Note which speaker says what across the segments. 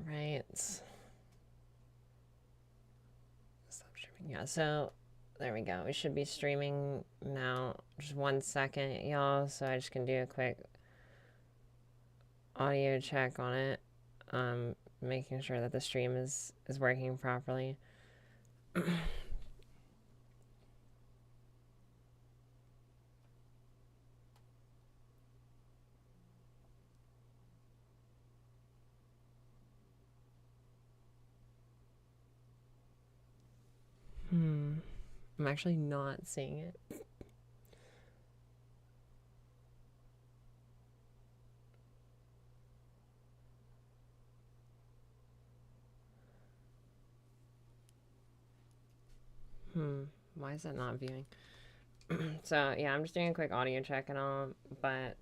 Speaker 1: right. Stop streaming. Yeah, so there we go. We should be streaming now. Just 1 second, y'all. So I just can do a quick audio check on it. Making sure that the stream is working properly. I'm actually not seeing it. Why is that not viewing? So yeah, I'm just doing a quick audio check and all, but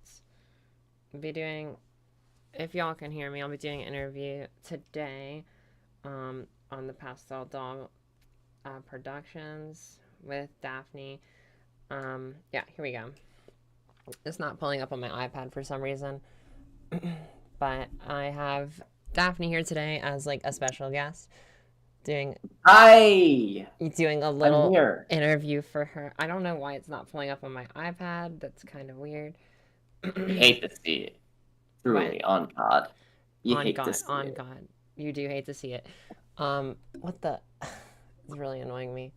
Speaker 1: I'll be doing, if y'all can hear me, I'll be doing an interview today on the Pastel Doll Productions with Daphne. Yeah, here we go. It's not pulling up on my iPad for some reason, but I have Daphne here today as like a special guest doing
Speaker 2: Hi!
Speaker 1: a
Speaker 2: I'm
Speaker 1: little
Speaker 2: here.
Speaker 1: interview for her. I don't know why it's not pulling up on my iPad. That's kind of weird.
Speaker 2: You hate to see it.
Speaker 1: What?
Speaker 2: Truly, on God. You
Speaker 1: On
Speaker 2: hate to
Speaker 1: God,
Speaker 2: see
Speaker 1: on
Speaker 2: it.
Speaker 1: God. You do hate to see it. What the? It's really annoying me.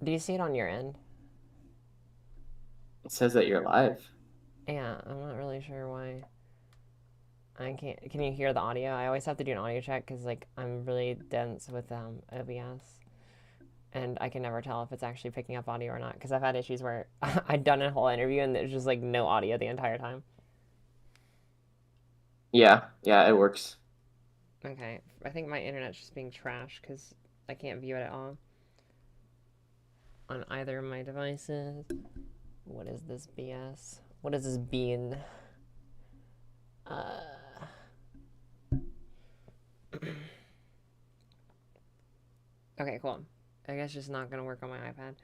Speaker 1: Do you see it on your end?
Speaker 2: It says that you're live.
Speaker 1: Yeah, I'm not really sure why. I can't. Can you hear the audio? I always have to do an audio check because like I'm really dense with OBS, and I can never tell if it's actually picking up audio or not. Because I've had issues where I've done a whole interview and there's just like no audio the entire time.
Speaker 2: Yeah, it works.
Speaker 1: Okay, I think my internet's just being trash because I can't view it at all on either of my devices. What is this BS? What is this bean? Okay, cool. I guess it's not gonna work on my iPad.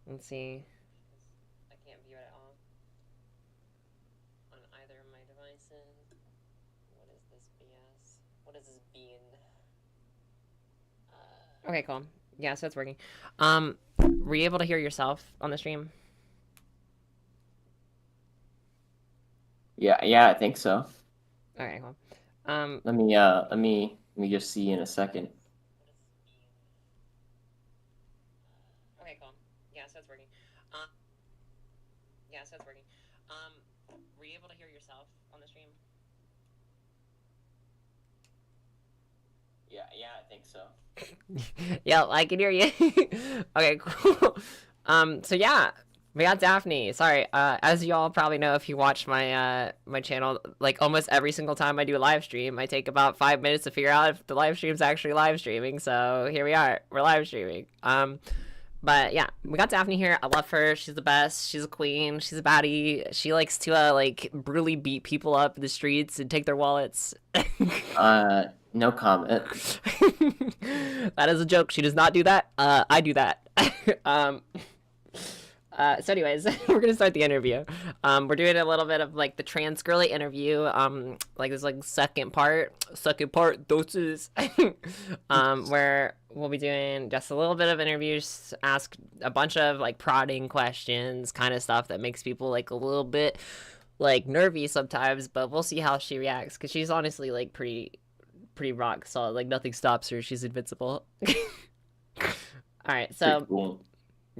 Speaker 1: Let's see. I can't view it at all on either of my devices. What is this BS? What is this bean? Okay, cool. Yeah, so it's working. Were you able to hear yourself on the stream?
Speaker 2: Yeah, I think so.
Speaker 1: Okay, cool.
Speaker 2: Let me just see in a second.
Speaker 1: Okay, cool. Yeah, so it's working. Yeah, so it's working. Were you able to hear yourself on the stream?
Speaker 2: Yeah, I think so.
Speaker 1: Yeah, I can hear you. Okay, cool. So yeah, we got Daphne. Sorry, as y'all probably know if you watch my channel, like almost every single time I do a live stream, I take about 5 minutes to figure out if the live stream's actually live streaming. So here we are, we're live streaming. But yeah, we got Daphne here. I love her. She's the best. She's a queen. She's a baddie. She likes to like brutally beat people up in the streets and take their wallets.
Speaker 2: No comment.
Speaker 1: That is a joke. She does not do that. I do that. um, so anyways, we're gonna start the interview. We're doing a little bit of like the trans girly interview. Like this like second part doses. Where we'll be doing just a little bit of interviews, ask a bunch of like prodding questions, kind of stuff that makes people like a little bit like nervy sometimes. But we'll see how she reacts because she's honestly like pretty rock solid. Like nothing stops her. She's invincible. All right, so
Speaker 2: Cool.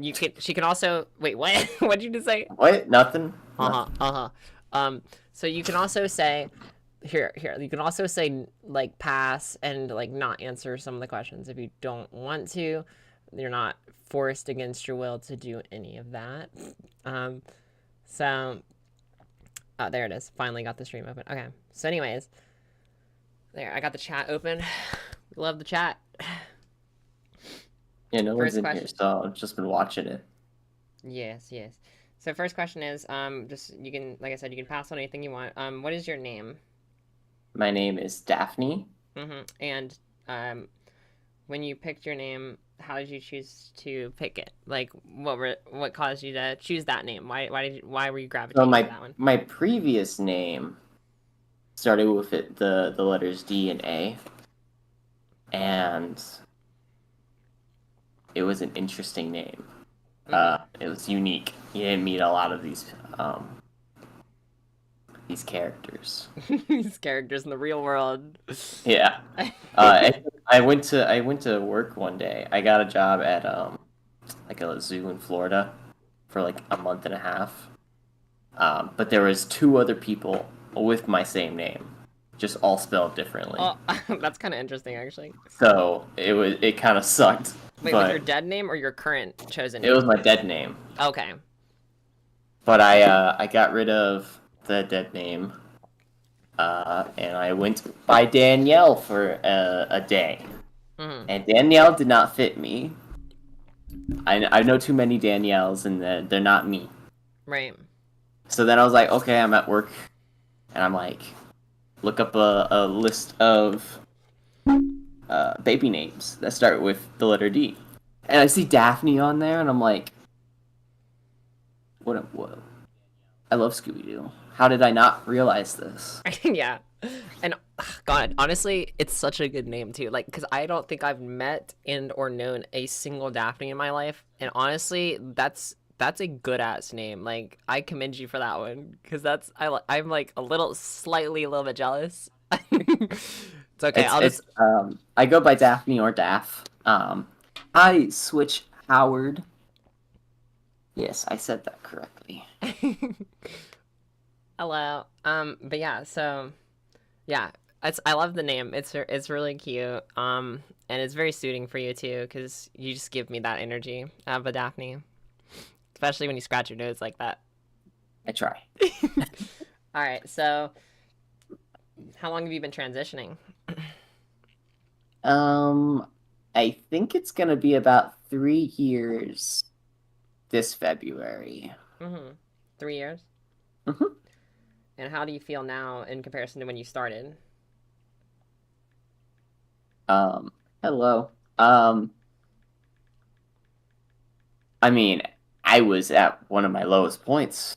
Speaker 1: she can also wait. What? What did you just say?
Speaker 2: What? Nothing?
Speaker 1: So you can also say here. You can also say like pass and like not answer some of the questions if you don't want to. You're not forced against your will to do any of that. So there it is. Finally got the stream open. Okay. So anyways, there I got the chat open. Love the chat.
Speaker 2: Yeah, no one's
Speaker 1: First
Speaker 2: in here,
Speaker 1: question.
Speaker 2: so I've just been watching it.
Speaker 1: Yes. So first question is just you can like I said you can pass on anything you want. What is your name?
Speaker 2: My name is Daphne.
Speaker 1: And when you picked your name, how did you choose to pick it? Like what caused you to choose that name? Why were you
Speaker 2: So
Speaker 1: gravitating to that one?
Speaker 2: my previous name started with the letters D and A, and it was an interesting name. It was unique. You didn't meet a lot of these characters.
Speaker 1: These characters in the real world.
Speaker 2: Yeah. I went to work one day. I got a job at like a zoo in Florida for like a month and a half. But there was two other people with my same name, just all spelled differently.
Speaker 1: Oh, that's kind of interesting, actually.
Speaker 2: So it kind of sucked.
Speaker 1: Wait,
Speaker 2: but
Speaker 1: with your dead name or your current chosen
Speaker 2: it
Speaker 1: name?
Speaker 2: was my dead name.
Speaker 1: Okay.
Speaker 2: But I got rid of the dead name, and I went by Danielle for a day.
Speaker 1: Mm-hmm.
Speaker 2: And Danielle did not fit me. I know too many Danielles, and they're not me.
Speaker 1: Right.
Speaker 2: So then I was like, okay, I'm at work, and I'm like, look up a list of baby names that start with the letter D. And I see Daphne on there, and I'm like, what? I love Scooby-Doo. How did I not realize this?
Speaker 1: Yeah. And God, honestly, it's such a good name too. Like, because I don't think I've met and or known a single Daphne in my life. And honestly, that's a good ass name. Like, I commend you for that one because I'm like a little bit jealous. It's okay.
Speaker 2: I go by Daphne or Daph. I switch Howard. Yes, I said that correctly.
Speaker 1: Hello. But yeah, so yeah, I love the name. It's really cute. And it's very suiting for you too, because you just give me that energy of a Daphne, especially when you scratch your nose like that.
Speaker 2: I try.
Speaker 1: All right, so how long have you been transitioning?
Speaker 2: I think it's gonna be about 3 years this February.
Speaker 1: 3 years.
Speaker 2: Mhm.
Speaker 1: And how do you feel now in comparison to when you started?
Speaker 2: Hello. I mean, I was at one of my lowest points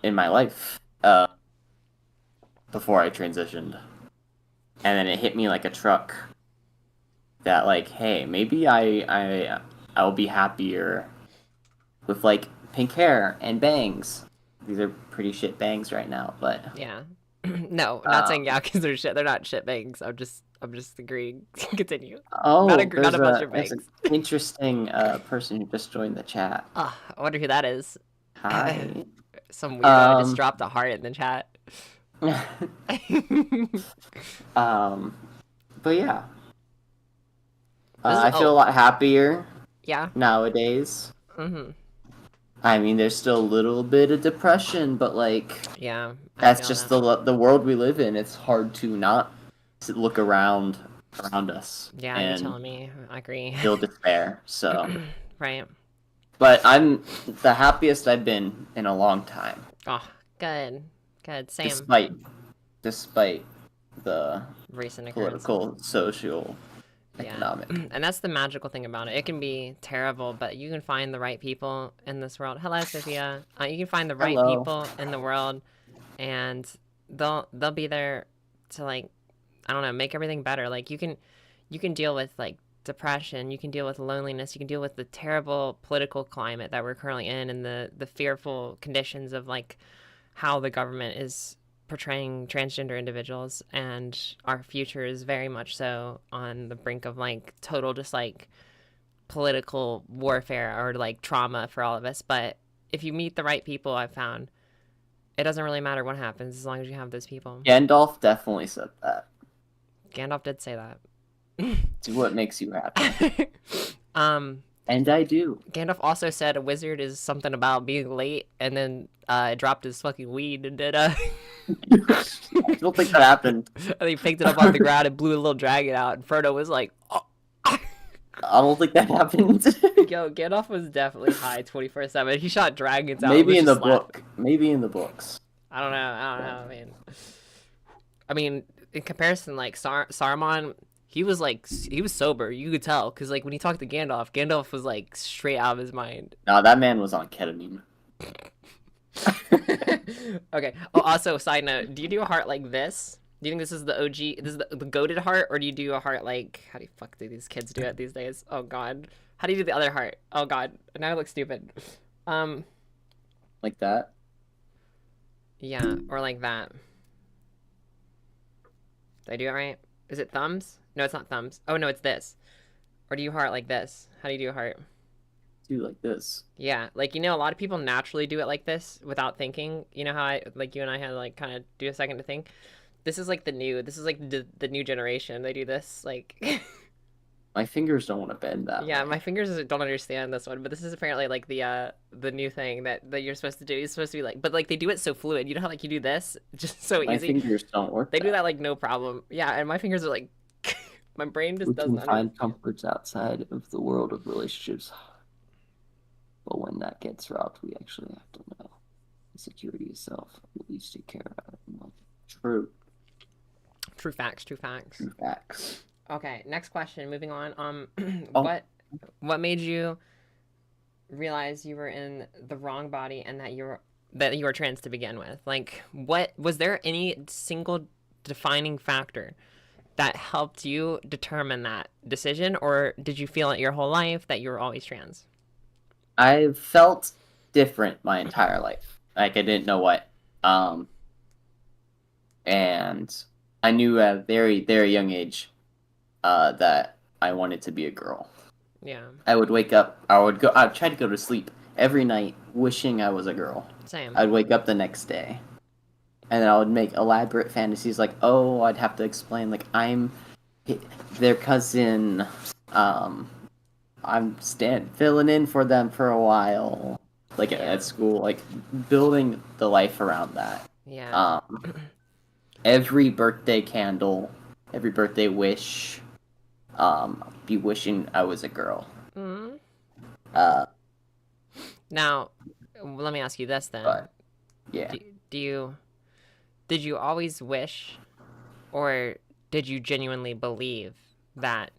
Speaker 2: in my life, before I transitioned. And then it hit me like a truck that like, hey, maybe I'll be happier with like pink hair and bangs. These are pretty shit bangs right now, but
Speaker 1: Yeah. No, I'm not saying yeah because they're shit. They're not shit bangs. I'm just agreeing. Continue. Not about your
Speaker 2: there's an
Speaker 1: bangs.
Speaker 2: interesting person who just joined the chat.
Speaker 1: Oh, I wonder who that is.
Speaker 2: Hi.
Speaker 1: Some weirdo just dropped a heart in the chat.
Speaker 2: But yeah,
Speaker 1: This is-
Speaker 2: I feel a lot happier
Speaker 1: Yeah.
Speaker 2: nowadays.
Speaker 1: Mm-hmm.
Speaker 2: I mean, there's still a little bit of depression, but like
Speaker 1: Yeah. I
Speaker 2: that's
Speaker 1: feel
Speaker 2: just
Speaker 1: that.
Speaker 2: the world we live in. It's hard to not look around us
Speaker 1: Yeah, you're
Speaker 2: and
Speaker 1: telling me. I agree.
Speaker 2: feel despair. So,
Speaker 1: Right.
Speaker 2: but I'm the happiest I've been in a long time,
Speaker 1: Oh, good. Good. Same.
Speaker 2: despite the
Speaker 1: Recent occurrences.
Speaker 2: political, social,
Speaker 1: Yeah.
Speaker 2: economic.
Speaker 1: And that's the magical thing about it. It can be terrible, but you can find the right people in this world. Hello, Sophia. You can find the right
Speaker 2: Hello.
Speaker 1: people in the world, and they'll be there to, like, I don't know, make everything better. Like, you can deal with like depression, you can deal with loneliness, you can deal with the terrible political climate that we're currently in, and the fearful conditions of like how the government is portraying transgender individuals, and our future is very much so on the brink of like total just like political warfare or like trauma for all of us. But if you meet the right people, I've found it doesn't really matter what happens as long as you have those people.
Speaker 2: Gandalf definitely said that.
Speaker 1: Gandalf did say that.
Speaker 2: Do what makes you happy.
Speaker 1: um
Speaker 2: And I do.
Speaker 1: Gandalf also said a wizard is something about being late, and then dropped his fucking weed and did
Speaker 2: I don't think that happened.
Speaker 1: and he picked it up off the ground and blew a little dragon out, and Frodo was like, oh.
Speaker 2: I don't think that happened.
Speaker 1: Yo, Gandalf was definitely high 24/7. He shot dragons out.
Speaker 2: Maybe in the
Speaker 1: just laughed.
Speaker 2: book. Maybe in the books.
Speaker 1: I don't know. I mean, in comparison, like Saruman, he was sober. You could tell because like when he talked to Gandalf, Gandalf was like straight out of his mind.
Speaker 2: No, that man was on ketamine.
Speaker 1: Okay. Oh, also, side note, do you do a heart like this? Do you think this is the OG, this is the goated heart, or do you do a heart like, how do you fuck do these kids do it these days? Oh god. How do you do the other heart? Oh god. Now I look stupid. Um,
Speaker 2: Like that.
Speaker 1: yeah, or like that. Did I do it right? Is it thumbs? No, it's not thumbs. Oh no, it's this. Or do you heart like this? How do you do a heart?
Speaker 2: Do like this.
Speaker 1: Yeah, like a lot of people naturally do it like this without thinking. You know how I like you and I had to like kind of do a second to think. This is like the new. This is like the new generation. They do this like.
Speaker 2: My fingers don't want to bend that
Speaker 1: Yeah, my
Speaker 2: way.
Speaker 1: fingers don't understand this one, but this is apparently like the new thing that you're supposed to do. You're supposed to be like, but like they do it so fluid. You know how like you do this just so
Speaker 2: My
Speaker 1: easy.
Speaker 2: fingers don't work
Speaker 1: They do
Speaker 2: that
Speaker 1: that like no problem. Yeah, and my fingers are like, my brain just
Speaker 2: way. We
Speaker 1: doesn't
Speaker 2: can find
Speaker 1: understand.
Speaker 2: comforts outside of the world of relationships, but when that gets robbed, we actually have to know the security itself. At least take care of it. Like, true,
Speaker 1: True facts. True facts.
Speaker 2: true facts.
Speaker 1: Okay, next question. Moving on.
Speaker 2: Oh,
Speaker 1: What made you realize you were in the wrong body and that you were trans to begin with? Like, what was there any single defining factor that helped you determine that decision, or did you feel it your whole life that you were always trans?
Speaker 2: I've felt different my entire life. Like I didn't know what. Um, and I knew at a very, very young age, that I wanted to be a girl.
Speaker 1: Yeah,
Speaker 2: I would wake up. I'd try to go to sleep every night, wishing I was a girl.
Speaker 1: same.
Speaker 2: I'd wake up the next day, and then I would make elaborate fantasies like, oh, I'd have to explain like I'm their cousin. Um, filling in for them for a while, like
Speaker 1: Yeah,
Speaker 2: at school, like building the life around that.
Speaker 1: yeah.
Speaker 2: Um, every birthday candle, every birthday wish, be wishing I was a girl.
Speaker 1: Mm.
Speaker 2: Uh,
Speaker 1: Now, let me ask you this then:
Speaker 2: but yeah,
Speaker 1: do, do you did you always wish, or did you genuinely believe that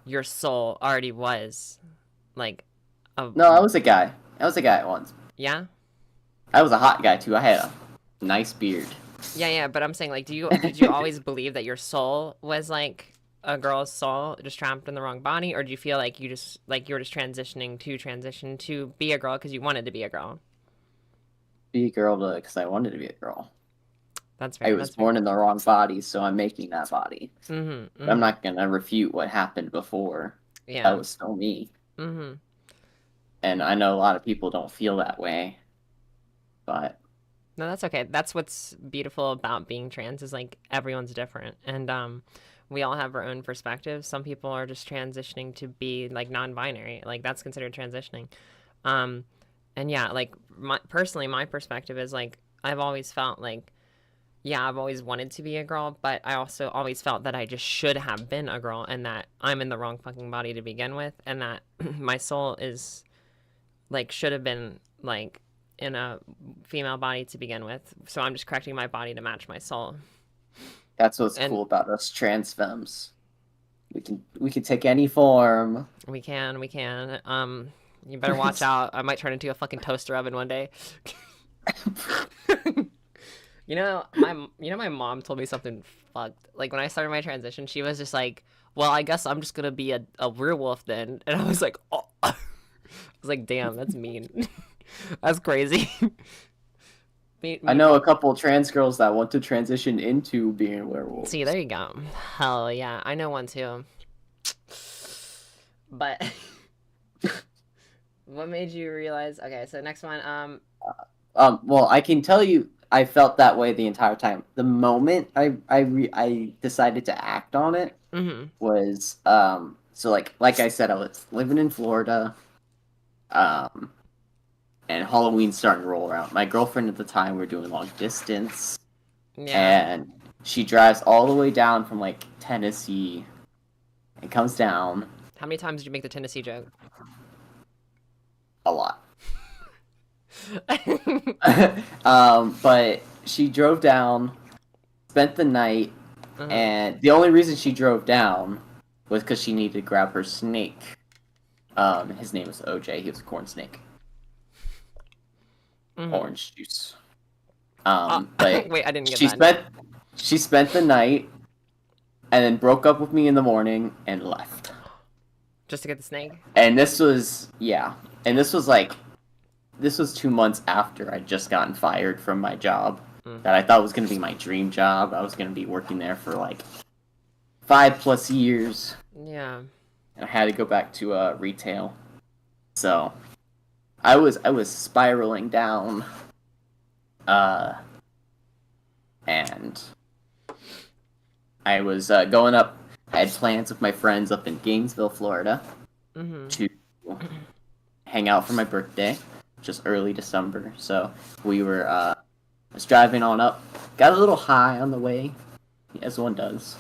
Speaker 1: your soul already was like a
Speaker 2: no, I was a guy. I was a guy at once.
Speaker 1: yeah?
Speaker 2: I was a hot guy too. I had a nice beard.
Speaker 1: Yeah, yeah, but I'm saying like did you always believe that your soul was like a girl's soul just trapped in the wrong body, or do you feel like you were just transition to be a girl because you wanted to be a girl?
Speaker 2: Be a girl because I wanted to be a girl.
Speaker 1: That's
Speaker 2: I
Speaker 1: fair.
Speaker 2: was
Speaker 1: That's fair.
Speaker 2: born in the wrong body, so I'm making that body.
Speaker 1: Mhm.
Speaker 2: But I'm
Speaker 1: Mhm.
Speaker 2: not gonna refute what happened before. That
Speaker 1: Yeah.
Speaker 2: was still me.
Speaker 1: Mhm.
Speaker 2: And I know a lot of people don't feel that way, but
Speaker 1: No, that's okay. That's what's beautiful about being trans is like everyone's different, and we all have our own perspectives. Some people are just transitioning to be like non-binary, like that's considered transitioning. Um, and yeah, like personally, my perspective is like I've always felt like yeah, I've always wanted to be a girl, but I also always felt that I just should have been a girl, and that I'm in the wrong fucking body to begin with, and that my soul is like should have been like in a female body to begin with. So I'm just correcting my body to match my soul.
Speaker 2: that's what's
Speaker 1: And
Speaker 2: cool about us trans femmes. We can take any form.
Speaker 1: we can. You better watch out. I might turn into a fucking toaster oven one day. My mom told me something fucked. Like when I started my transition, she was just like, "Well, I guess I'm just gonna be a werewolf then." And I was like, "Oh," I was like, "Damn, that's mean. That's crazy."
Speaker 2: I
Speaker 1: Me,
Speaker 2: know a couple trans girls that want to transition into being
Speaker 1: see,
Speaker 2: werewolves.
Speaker 1: there you go. Hell yeah, I know one too. But what made you realize? Okay, so next one.
Speaker 2: Well, I can tell you, I felt that way the entire time. The moment I decided to act on it
Speaker 1: Mhm.
Speaker 2: was so like I said, I was living in Florida, um, and Halloween started to roll around. My girlfriend at the time, we were doing long distance,
Speaker 1: Yeah.
Speaker 2: and she drives all the way down from like Tennessee and comes down
Speaker 1: How many times did you make the Tennessee joke?
Speaker 2: a lot. But she drove down, spent the night,
Speaker 1: Uh-huh.
Speaker 2: and the only reason she drove down was because she needed to grab her snake. His name was OJ. He was a corn snake.
Speaker 1: Mm-hmm.
Speaker 2: orange juice.
Speaker 1: Oh,
Speaker 2: But
Speaker 1: wait, I didn't get
Speaker 2: she
Speaker 1: that. No.
Speaker 2: spent she spent the night and then broke up with me in the morning and left.
Speaker 1: Just to get the snake?
Speaker 2: And this was yeah, and
Speaker 1: Yeah.
Speaker 2: this was 2 months after I'd just gotten fired from my job
Speaker 1: Mm.
Speaker 2: that I thought was gonna be my dream job. I was gonna be working there for like 5+ years.
Speaker 1: Yeah.
Speaker 2: And I had to go back to retail. So I was spiraling down, uh, and I was going up. I had plans with my friends up in Gainesville, Florida,
Speaker 1: Mm-hmm.
Speaker 2: to hang out for my birthday, just early December. So we were was driving on up, got a little high on the way, as one does,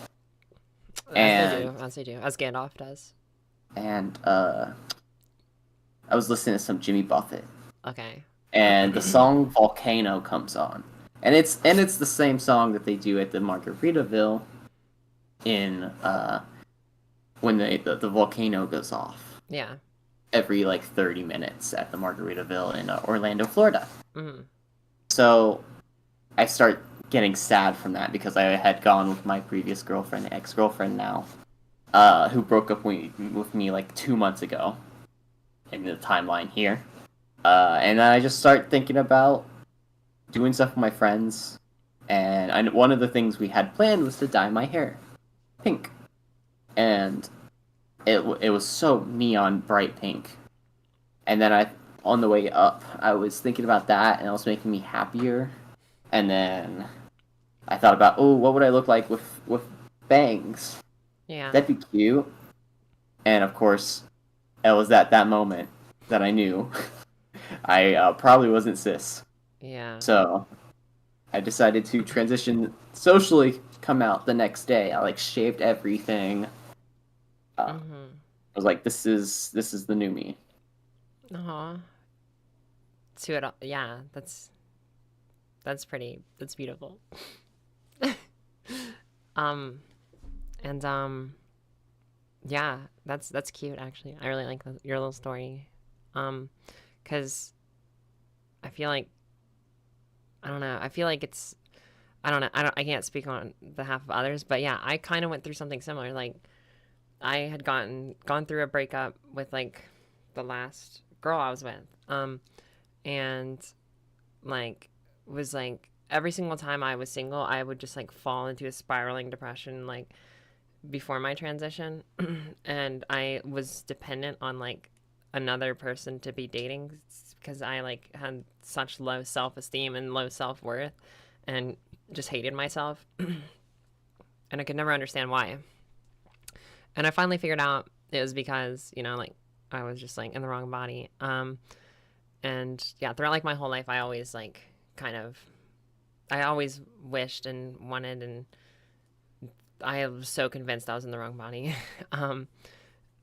Speaker 1: As they
Speaker 2: and
Speaker 1: do. As they do. As Gandalf does.
Speaker 2: and I was listening to some Jimmy Buffett,
Speaker 1: Okay.
Speaker 2: and the song Volcano comes on. And it's the same song that they do at the Margaritaville in when the volcano goes off
Speaker 1: Yeah.
Speaker 2: every like 30 minutes at the Margaritaville in Orlando, Florida.
Speaker 1: Mm-hmm.
Speaker 2: So I start getting sad from that because I had gone with my previous girlfriend, ex-girlfriend now, who broke up with me like 2 months ago in the timeline here. And then I just start thinking about doing stuff with my friends. And one of the things we had planned was to dye my hair pink. And it was so neon bright pink. And then on the way up, I was thinking about that, and it was making me happier. And then I thought about, oh, what would I look like with bangs?
Speaker 1: Yeah.
Speaker 2: That'd be cute. And of course, it was at that moment that I knew I probably wasn't cis.
Speaker 1: Yeah.
Speaker 2: So I decided to transition socially. Come out the next day. I like shaved everything. I
Speaker 1: Mm-hmm.
Speaker 2: was like, this is the new me.
Speaker 1: Uh-huh. To it all. Yeah. That's pretty. That's beautiful. um. And yeah, that's cute actually. I really like your little story. Um, cause I feel like I don't know. I feel like it's I don't know. I can't speak on behalf of others, but yeah, I kind of went through something similar. Like I had gone through a breakup with like the last girl I was with. And like was like every single time I was single, I would just like fall into a spiraling depression like before my transition. And I was dependent on like another person to be dating because I like had such low self-esteem and low self-worth and just hated myself. And I could never understand why. And I finally figured out it was because, like I was just like in the wrong body. And yeah, throughout like my whole life I always like kind of I always wished and wanted, and I was so convinced I was in the wrong body. um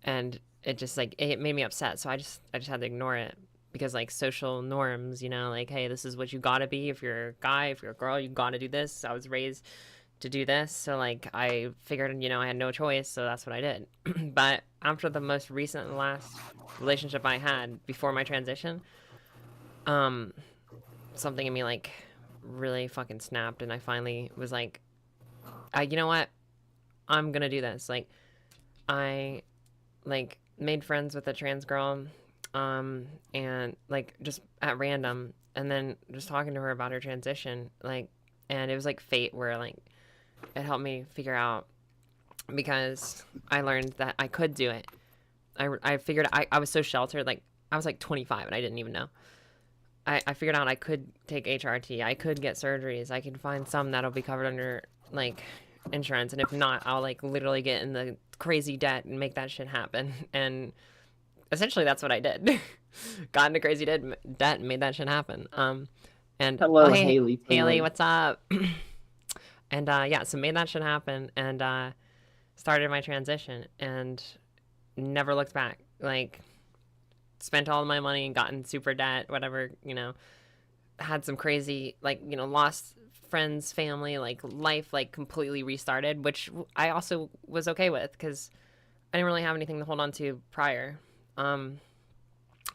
Speaker 1: and it just like it made me upset, so I just had to ignore it because like social norms, like, hey, this is what you gotta be. If you're a guy, if you're a girl, you gotta do this. I was raised to do this, so like I figured, I had no choice, so that's what I did. But after the most recent and last relationship I had before my transition, um something in me like really fucking snapped, and I finally was like, you know what, I'm gonna do this. Like I like made friends with a trans girl, and like just at random, and then just talking to her about her transition, like, and it was like fate where like it helped me figure out, because I learned that I could do it. I figured I was so sheltered, like I was like 25 and I didn't even know. I figured out I could take HRT, I could get surgeries, I can find some that'll be covered under like insurance, and if not, I'll like literally get in the crazy debt and make that shit happen. And essentially that's what I did. Got into crazy debt and made that shit happen. And oh,
Speaker 2: Hello,
Speaker 1: hey
Speaker 2: Haley
Speaker 1: Haley,
Speaker 2: Twin.
Speaker 1: what's up? And yeah, so made that shit happen, and started my transition and never looked back. Like spent all my money and gotten super debt, whatever, had some crazy, like, lost friends, family, like life, like completely restarted, which I also was okay with because I didn't really have anything to hold on to prior.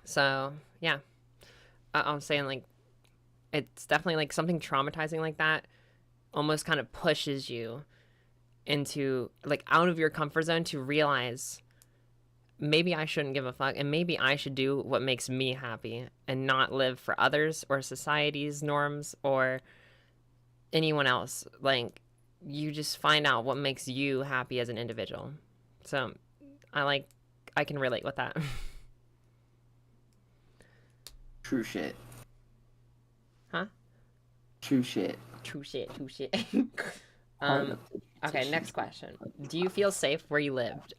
Speaker 1: So yeah, I'm saying like it's definitely like something traumatizing like that almost kind of pushes you into like out of your comfort zone to realize maybe I shouldn't give a fuck and maybe I should do what makes me happy and not live for others or society's norms or anyone else. Like you just find out what makes you happy as an individual. So I like I can relate with that.
Speaker 2: True shit.
Speaker 1: Huh?
Speaker 2: True shit.
Speaker 1: True shit, true shit.
Speaker 2: Part
Speaker 1: um
Speaker 2: of the
Speaker 1: okay,
Speaker 2: petition.
Speaker 1: next question. Do you feel safe where you lived?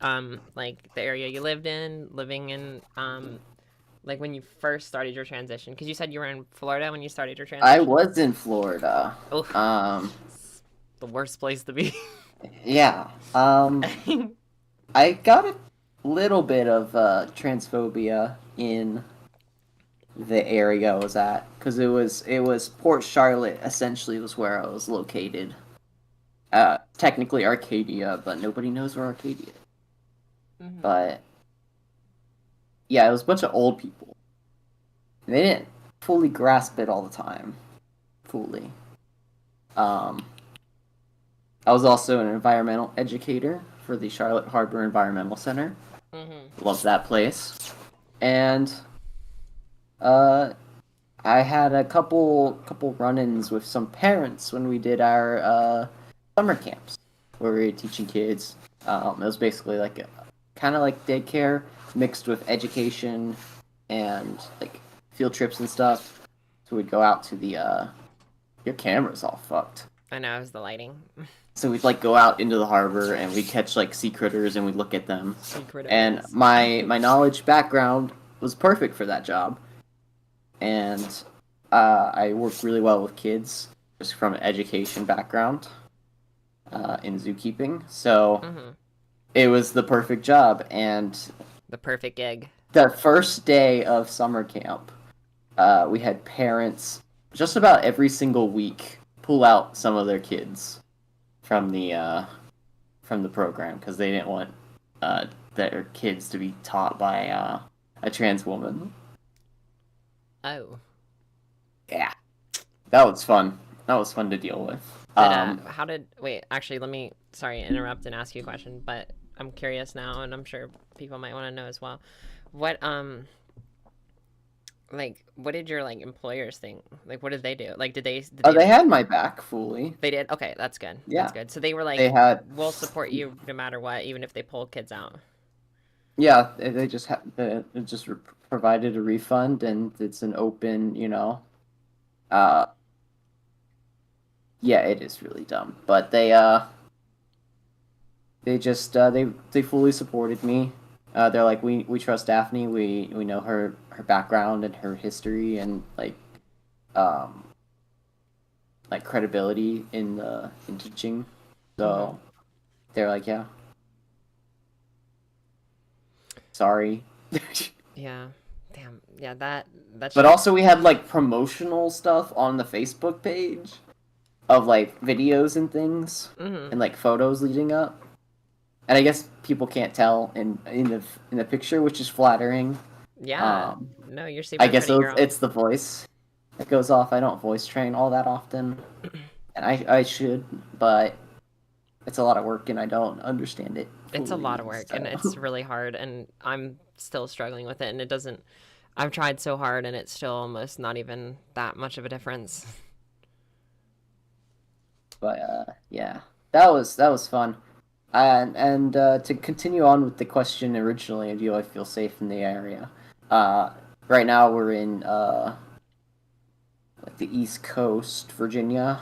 Speaker 1: Like the area you lived in, living in like when you first started your transition because you said you were in Florida when you started your
Speaker 2: I
Speaker 1: transition.
Speaker 2: was in Florida.
Speaker 1: Oh,
Speaker 2: Um,
Speaker 1: it's the worst place to be.
Speaker 2: yeah. I got a little bit of transphobia in the area I was at because it was Port Charlotte essentially was where I was located. Technically Arcadia, but nobody knows where Arcadia is.
Speaker 1: Hmm.
Speaker 2: But yeah, it was a bunch of old people. They didn't fully grasp it all the time. Fully. Um, I was also an environmental educator for the Charlotte Harbor Environmental Center.
Speaker 1: Hmm.
Speaker 2: Love that place. And uh, I had a couple run-ins with some parents when we did our summer camps, where we were teaching kids. It was basically like kind of like daycare mixed with education and like field trips and stuff. So we'd go out to the your camera's all fucked.
Speaker 1: I know it was the lighting.
Speaker 2: So we'd like go out into the harbor and we'd catch like sea critters and we'd look at them.
Speaker 1: Sea
Speaker 2: And
Speaker 1: critters.
Speaker 2: my knowledge background was perfect for that job. And I worked really well with kids just from an education background in zookeeping. So
Speaker 1: Hmm.
Speaker 2: it was the perfect job. And
Speaker 1: The perfect gig.
Speaker 2: the first day of summer camp, we had parents just about every single week pull out some of their kids from the program because they didn't want uh, their kids to be taught by a trans woman.
Speaker 1: Oh.
Speaker 2: Yeah, that was fun. That was fun to deal with.
Speaker 1: Did how did wait, actually let me sorry, interrupt and ask you a question, but I'm curious now and I'm sure people might want to know as well. What like what did your like employers think? Like what did they do? Like did
Speaker 2: Oh,
Speaker 1: they
Speaker 2: they had my back fully.
Speaker 1: they did? Okay, that's good. That's
Speaker 2: Yeah,
Speaker 1: good. So they were
Speaker 2: they
Speaker 1: like,
Speaker 2: had.
Speaker 1: we'll support you no matter what, even if they pull kids out.
Speaker 2: Yeah, they just it just provided a refund, and it's an open, uh, yeah, it is really dumb, but they just they fully supported me. They're like, we trust Daphne. We know her background and her history and um like credibility in teaching.
Speaker 1: Mm-hmm.
Speaker 2: So they're like, yeah, sorry.
Speaker 1: Yeah. Damn. Yeah, that
Speaker 2: But
Speaker 1: shit.
Speaker 2: also we had like promotional stuff on the Facebook page of like videos and things
Speaker 1: Mm-hmm.
Speaker 2: and like photos leading up. And I guess people can't tell in the picture, which is flattering.
Speaker 1: Yeah.
Speaker 2: Um,
Speaker 1: No, you're
Speaker 2: I
Speaker 1: super
Speaker 2: guess
Speaker 1: pretty girl.
Speaker 2: it's the voice that goes off. I don't voice train all that often, and I should, but it's a lot of work, and I don't understand it
Speaker 1: It's a lot
Speaker 2: fully.
Speaker 1: of work and it's
Speaker 2: So,
Speaker 1: really hard and I'm still struggling with it and it doesn't I've tried so hard and it's still almost not even that much of a difference.
Speaker 2: but yeah, that was fun. And to continue on with the question originally, do I feel safe in the area? Uh, right now we're in like the East Coast, Virginia.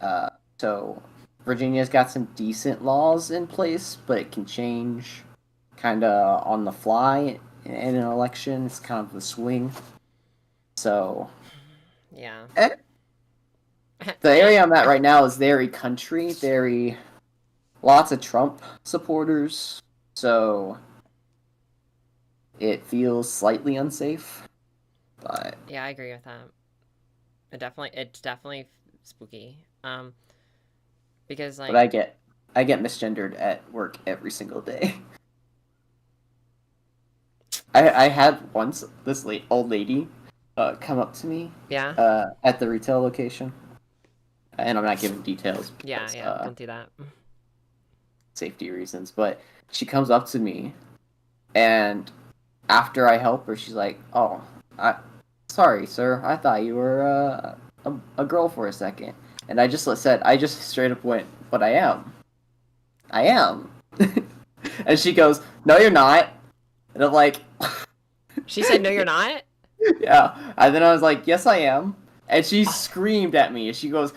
Speaker 2: Uh, so Virginia's got some decent laws in place, but it can change kind of on the fly in an election. It's kind of a swing. So
Speaker 1: Yeah.
Speaker 2: eh, the area I'm at right now is very country, very lots of Trump supporters. So it feels slightly unsafe, but
Speaker 1: Yeah, I agree with that. It's definitely spooky. Because
Speaker 2: but
Speaker 1: like
Speaker 2: I get misgendered at work every single day. I had once this old lady come up to me
Speaker 1: Yeah.
Speaker 2: at the retail location, and I'm not giving details
Speaker 1: Yeah.
Speaker 2: because
Speaker 1: Yeah. Don't do that.
Speaker 2: safety reasons. But she comes up to me, and after I help her, she's like, "Oh, sorry, sir. I thought you were a girl for a second." And I just straight up went, "But I am. I am." And she goes, "No, you're not." And I'm like,
Speaker 1: She said, "No, you're not."
Speaker 2: "Yeah." And then I was like, "Yes, I am." And she screamed at me. And she goes,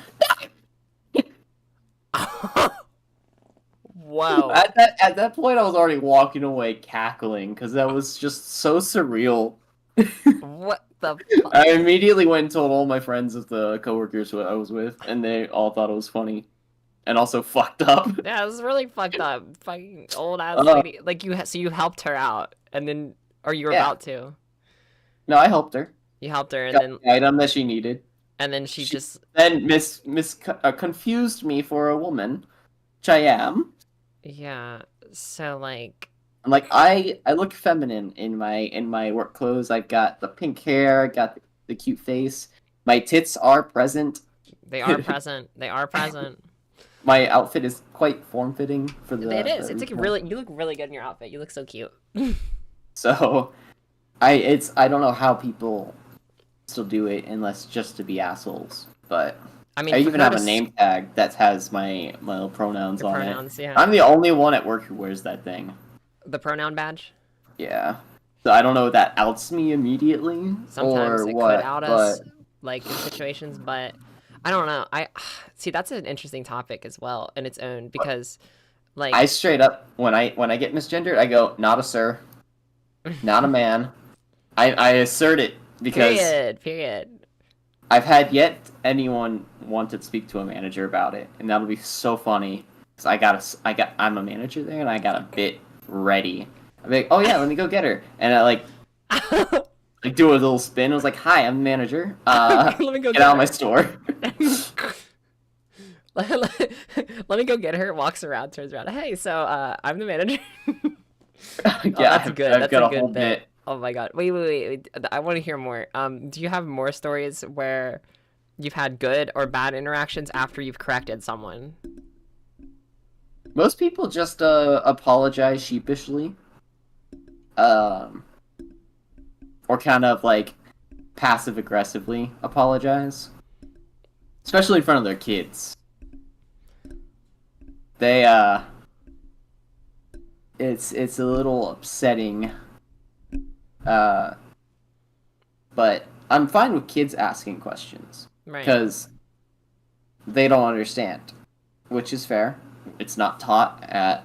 Speaker 1: Whoa.
Speaker 2: at that point, I was already walking away cackling because that was just so surreal.
Speaker 1: What the fuck?
Speaker 2: I immediately went and told all my friends of the coworkers who I was with, and they all thought it was funny and also fucked up.
Speaker 1: Yeah, this is really fucked up. Fucking old ass
Speaker 2: Uh,
Speaker 1: lady. Like so you helped her out, and then, or you were
Speaker 2: yeah,
Speaker 1: about to.
Speaker 2: no, I helped her.
Speaker 1: You helped her,
Speaker 2: Got the item that she needed.
Speaker 1: and then she
Speaker 2: She
Speaker 1: just,
Speaker 2: then confused me for a woman, which I am.
Speaker 1: yeah. So like,
Speaker 2: I'm like I look feminine in my work clothes. I've got the pink hair, I got the cute face. My tits are present.
Speaker 1: they are present. They are present.
Speaker 2: My outfit is quite form fitting for
Speaker 1: It is.
Speaker 2: the
Speaker 1: It's like
Speaker 2: retail.
Speaker 1: really. You look really good in your outfit. You look so cute.
Speaker 2: So I don't know how people still do it unless just to be assholes. But
Speaker 1: I
Speaker 2: I
Speaker 1: mean, for
Speaker 2: even
Speaker 1: her
Speaker 2: have
Speaker 1: to
Speaker 2: a name tag that has my little pronouns
Speaker 1: your
Speaker 2: on it.
Speaker 1: pronouns, yeah.
Speaker 2: I'm the only one at work who wears that thing.
Speaker 1: The pronoun badge.
Speaker 2: Yeah. So I don't know if that outs me immediately
Speaker 1: Sometimes
Speaker 2: or
Speaker 1: it could
Speaker 2: what,
Speaker 1: out
Speaker 2: but
Speaker 1: us, like in situations, but I don't know. I see that's an interesting topic as well in its own because,
Speaker 2: I
Speaker 1: like,
Speaker 2: straight up when I get misgendered, I go, not a sir, not a man. I assert it because
Speaker 1: period.
Speaker 2: I've had yet anyone want to speak to a manager about it, and that'll be so funny. Cause I'm a manager there, and I got a bit ready. I'm like, oh yeah, let me go get her, and I like do a little spin. I was like, hi, I'm the manager.
Speaker 1: Let me go
Speaker 2: Get
Speaker 1: get
Speaker 2: out of my
Speaker 1: her.
Speaker 2: store.
Speaker 1: Let me go get her. Walks around, turns around. Hey, so I'm the manager. Oh,
Speaker 2: Yeah,
Speaker 1: that's good.
Speaker 2: I've
Speaker 1: That's a
Speaker 2: got a whole
Speaker 1: good bit.
Speaker 2: bit.
Speaker 1: Oh my god. Wait. I want to hear more. Do you have more stories where you've had good or bad interactions after you've corrected someone?
Speaker 2: Most people just apologize sheepishly, um, or kind of like passive aggressively apologize, especially in front of their kids. They it's a little upsetting, uh, but I'm fine with kids asking questions
Speaker 1: Right.
Speaker 2: because they don't understand, which is fair. It's not taught at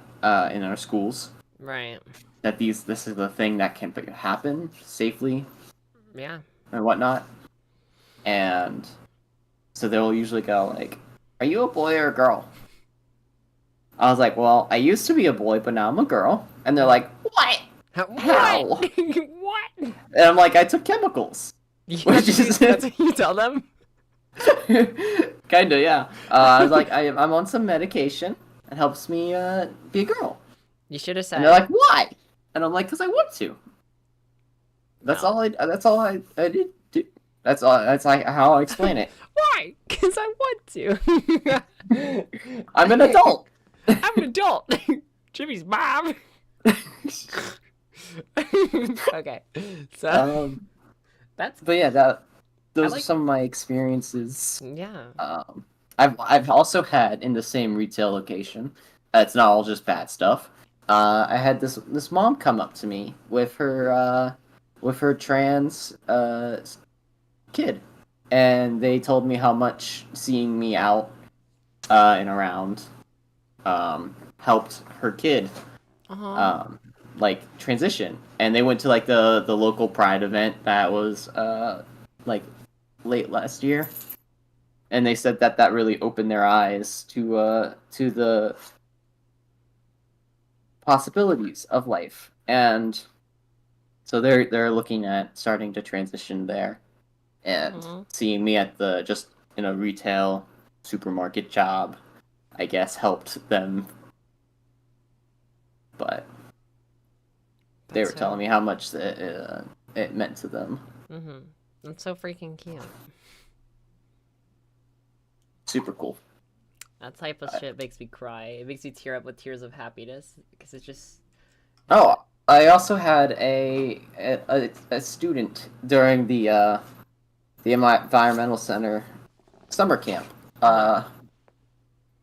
Speaker 2: in our schools
Speaker 1: Right.
Speaker 2: that this is the thing that can happen safely
Speaker 1: Yeah.
Speaker 2: and whatnot. And so they'll usually go like, "Are you a boy or a girl?" I was like, "Well, I used to be a boy, but now I'm a girl." And they're like, "What?
Speaker 1: What?
Speaker 2: How?"
Speaker 1: What?
Speaker 2: And I'm like, "I took chemicals," which is
Speaker 1: That's what you tell them?
Speaker 2: kinda yeah. I was like, I'm on some medication. It helps me be a girl.
Speaker 1: You should have
Speaker 2: And they're
Speaker 1: said
Speaker 2: like, "Why?" And I'm like, "Cause I want to." That's
Speaker 1: no.
Speaker 2: all I. That's all I did. Do. That's all. That's like how I explain it.
Speaker 1: Why? Because I want to.
Speaker 2: I'm an adult.
Speaker 1: I'm an adult. Jimmy's mom. Okay, so
Speaker 2: um,
Speaker 1: that's
Speaker 2: but yeah, that those are
Speaker 1: like,
Speaker 2: some of my experiences.
Speaker 1: yeah.
Speaker 2: I've also had in the same retail location. It's not all just bad stuff. I had this mom come up to me with her trans kid, and they told me how much seeing me out and around helped her kid
Speaker 1: Uh-huh.
Speaker 2: um, like transition. And they went to like the local pride event that was like late last year, and they said that that really opened their eyes to the possibilities of life. And so they're looking at starting to transition there, and
Speaker 1: Uh-huh.
Speaker 2: seeing me at the just in a retail supermarket job, I guess helped them. But they
Speaker 1: That's
Speaker 2: were telling
Speaker 1: so.
Speaker 2: me how much it meant to them.
Speaker 1: Mm-hmm. That's so freaking cute.
Speaker 2: Super cool.
Speaker 1: That type of
Speaker 2: Uh,
Speaker 1: shit makes me cry. It makes me tear up with tears of happiness because it's just.
Speaker 2: Oh, I also had a student during the environmental center summer camp.
Speaker 1: Uh-huh.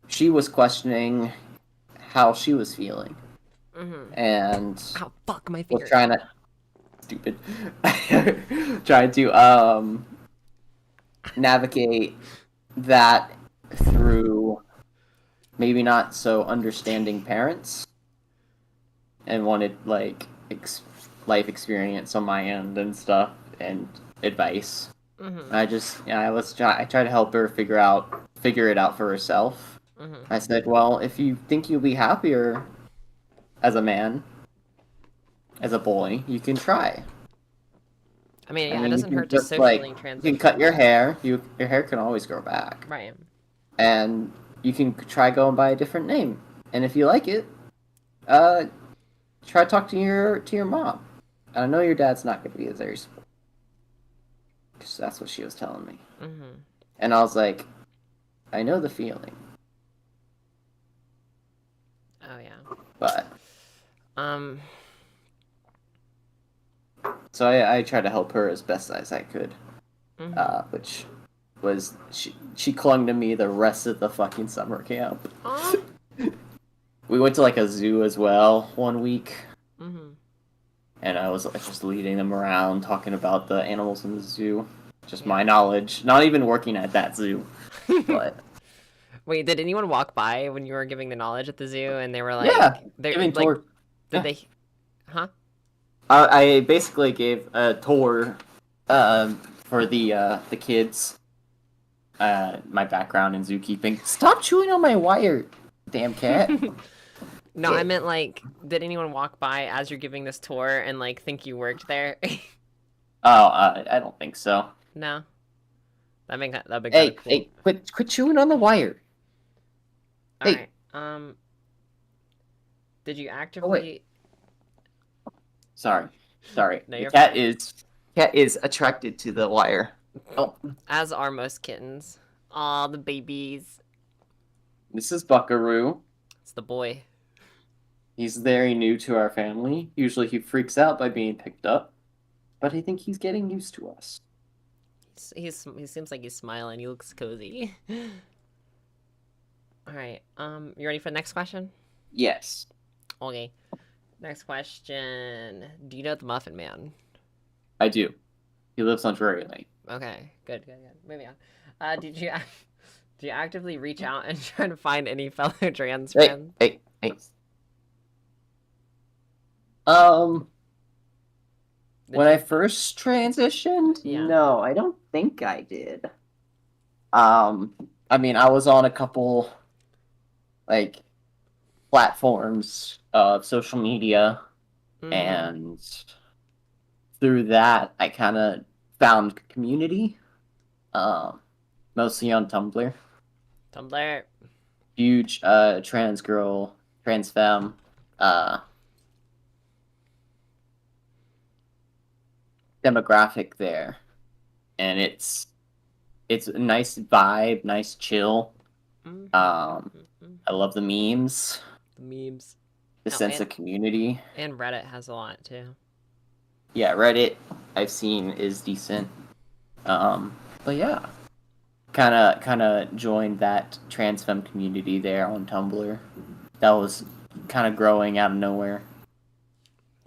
Speaker 2: She was questioning how she was feeling
Speaker 1: Mm-hmm.
Speaker 2: and
Speaker 1: Ow, fuck my
Speaker 2: was
Speaker 1: finger.
Speaker 2: trying to stupid trying to navigate that through maybe not so understanding parents and wanted like life experience on my end and stuff and advice.
Speaker 1: Mm-hmm.
Speaker 2: I just I try to help her figure it out for herself.
Speaker 1: Mm-hmm.
Speaker 2: I said, well, if you think you'll be happier as a man, as a boy, you can try.
Speaker 1: I mean,
Speaker 2: I
Speaker 1: yeah, it
Speaker 2: mean, you
Speaker 1: doesn't
Speaker 2: can
Speaker 1: hurt to
Speaker 2: just like
Speaker 1: socially
Speaker 2: you can cut your
Speaker 1: transition.
Speaker 2: hair. Your hair can always grow back,
Speaker 1: Right.
Speaker 2: and you can try going by a different name. And if you like it, uh, try to talk to your mom. And I know your dad's not going to be very supportive. 'Cause that's what she was telling me.
Speaker 1: Mm-hmm.
Speaker 2: And I was like, I know the feeling,
Speaker 1: Oh yeah.
Speaker 2: but
Speaker 1: Um.
Speaker 2: so I tried to help her as best as I could,
Speaker 1: Mm-hmm.
Speaker 2: which was she clung to me the rest of the fucking summer camp.
Speaker 1: Aw.
Speaker 2: We went to like a zoo as well one week,
Speaker 1: Mm-hmm.
Speaker 2: and I was like just leading them around, talking about the animals in the zoo, just
Speaker 1: Yeah.
Speaker 2: my knowledge, not even working at that zoo, but
Speaker 1: Wait, did anyone walk by when you were giving the knowledge at the zoo and they were
Speaker 2: yeah,
Speaker 1: they're
Speaker 2: giving
Speaker 1: like,
Speaker 2: tour.
Speaker 1: did
Speaker 2: Yeah,
Speaker 1: they, huh?
Speaker 2: I basically gave a tour, for the kids. My background in zookeeping. Stop chewing on my wire, damn cat.
Speaker 1: No, I
Speaker 2: Okay.
Speaker 1: meant like, did anyone walk by as you're giving this tour and like think you worked there?
Speaker 2: Oh, I don't think so.
Speaker 1: No, that'd be kind of
Speaker 2: Hey,
Speaker 1: cool.
Speaker 2: hey, quit chewing on the wire.
Speaker 1: All
Speaker 2: Hey,
Speaker 1: right. Did you
Speaker 2: oh wait.
Speaker 1: actively?
Speaker 2: Sorry, sorry.
Speaker 1: No,
Speaker 2: The
Speaker 1: you're fine.
Speaker 2: cat is attracted to the wire. Oh,
Speaker 1: As are most kittens. Aw, the babies.
Speaker 2: this is Buckaroo.
Speaker 1: It's the boy.
Speaker 2: He's very new to our family. Usually he freaks out by being picked up, but I think he's getting used to us.
Speaker 1: He seems like he's smiling. He looks cozy. All right. You ready for the next question?
Speaker 2: Yes,
Speaker 1: Okay. Next question. Do you know the Muffin Man?
Speaker 2: I do. He lives on Drury Lane.
Speaker 1: Okay. Good. Moving on. Do you actively reach out and try to find any fellow trans
Speaker 2: Hey,
Speaker 1: friends?
Speaker 2: hey, hey. Um,
Speaker 1: Did
Speaker 2: when I
Speaker 1: you?
Speaker 2: first transitioned,
Speaker 1: Yeah.
Speaker 2: no, I don't think I did. I mean, I was on a couple like platforms of social media,
Speaker 1: Mm-hmm.
Speaker 2: and through that, I kind of found community. Um, Mostly on Tumblr.
Speaker 1: Tumblr.
Speaker 2: Huge trans girl, trans femme uh demographic there, and it's a nice vibe, nice chill.
Speaker 1: Mm-hmm.
Speaker 2: I love the memes,
Speaker 1: The memes.
Speaker 2: the
Speaker 1: Oh,
Speaker 2: sense of community.
Speaker 1: and Reddit has a lot too.
Speaker 2: Yeah, Reddit I've seen is decent. But yeah, kind of joined that trans femme community there on Tumblr. That was kind of growing out of nowhere.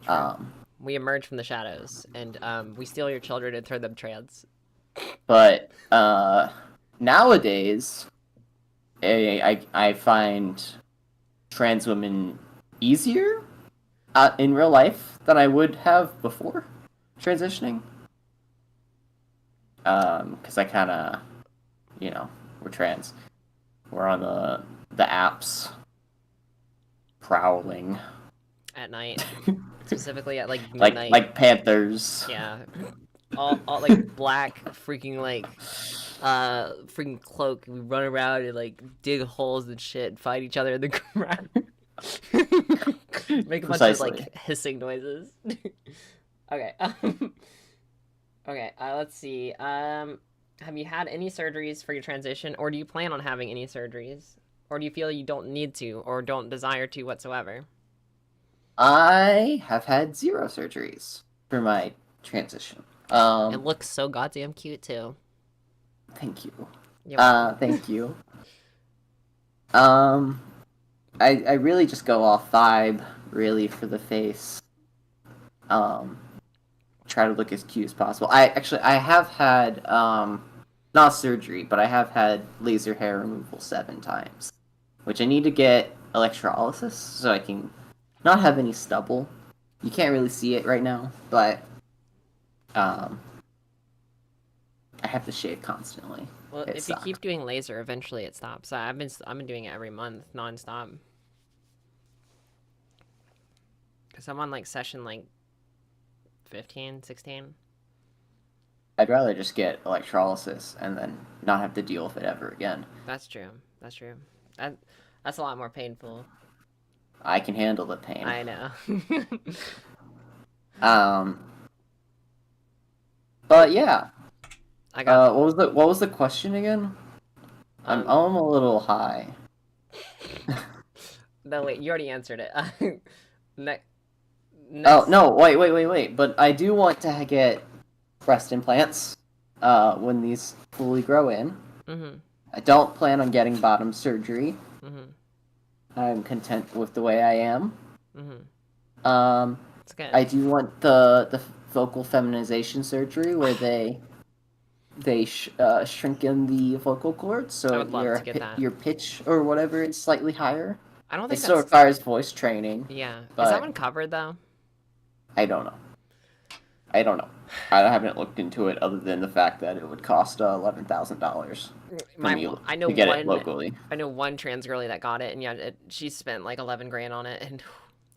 Speaker 1: True.
Speaker 2: Um,
Speaker 1: We emerge from the shadows and we steal your children and turn them trans.
Speaker 2: but nowadays, I find trans women easier in real life than I would have before transitioning. Because I kind of, we're trans. We're on the apps prowling
Speaker 1: At night, specifically at like
Speaker 2: like
Speaker 1: midnight.
Speaker 2: like panthers.
Speaker 1: Yeah, all like black freaking cloak. We run around and like dig holes and shit, and fight each other in the ground. Make a bunch of
Speaker 2: Precisely.
Speaker 1: like hissing noises. Okay. Okay, let's see. Have you had any surgeries for your transition, or do you plan on having any surgeries? Or do you feel you don't need to, or don't desire to whatsoever?
Speaker 2: I have had 0 surgeries for my transition.
Speaker 1: It looks so goddamn cute, too.
Speaker 2: Thank you.
Speaker 1: You're welcome.
Speaker 2: Thank you. Um, I really just go off vibe, really, for the face. Um, try to look as cute as possible. I have had not surgery, but I have had laser hair removal 7 times, which I need to get electrolysis so I can not have any stubble. You can't really see it right now, but um, I have to shave constantly.
Speaker 1: Well,
Speaker 2: It
Speaker 1: if you
Speaker 2: sucks.
Speaker 1: keep doing laser, eventually it stops. I've been doing it every month, nonstop. Cause I'm on like session like 15, 16.
Speaker 2: I'd rather just get electrolysis and then not have to deal with it ever again.
Speaker 1: That's true. That's true. That that's a lot more painful.
Speaker 2: I can handle the pain.
Speaker 1: I know.
Speaker 2: Um,
Speaker 1: Oh,
Speaker 2: but yeah.
Speaker 1: I got
Speaker 2: What was the question again?
Speaker 1: um.
Speaker 2: I'm a little high.
Speaker 1: No, wait. You already answered it. Ne-
Speaker 2: Oh
Speaker 1: next.
Speaker 2: no! Wait! But I do want to get breast implants. When these fully grow in.
Speaker 1: Mhm.
Speaker 2: I don't plan on getting bottom surgery.
Speaker 1: Mhm.
Speaker 2: I'm content with the way I am.
Speaker 1: Mhm.
Speaker 2: Um,
Speaker 1: It's good.
Speaker 2: I do want the vocal feminization surgery where they shrink in the vocal cords
Speaker 1: I
Speaker 2: so
Speaker 1: would love to get that.
Speaker 2: your pitch or whatever is slightly higher.
Speaker 1: I don't
Speaker 2: It
Speaker 1: think
Speaker 2: still
Speaker 1: that's.
Speaker 2: requires voice training,
Speaker 1: Yeah. Is that
Speaker 2: but
Speaker 1: one covered though?
Speaker 2: I don't know. I don't know. I haven't looked into it other than the fact that it would cost $11,000 for
Speaker 1: My
Speaker 2: me
Speaker 1: I know
Speaker 2: to get it
Speaker 1: one.
Speaker 2: locally.
Speaker 1: I know one trans girly that got it, and yeah, she spent like 11 grand on it, and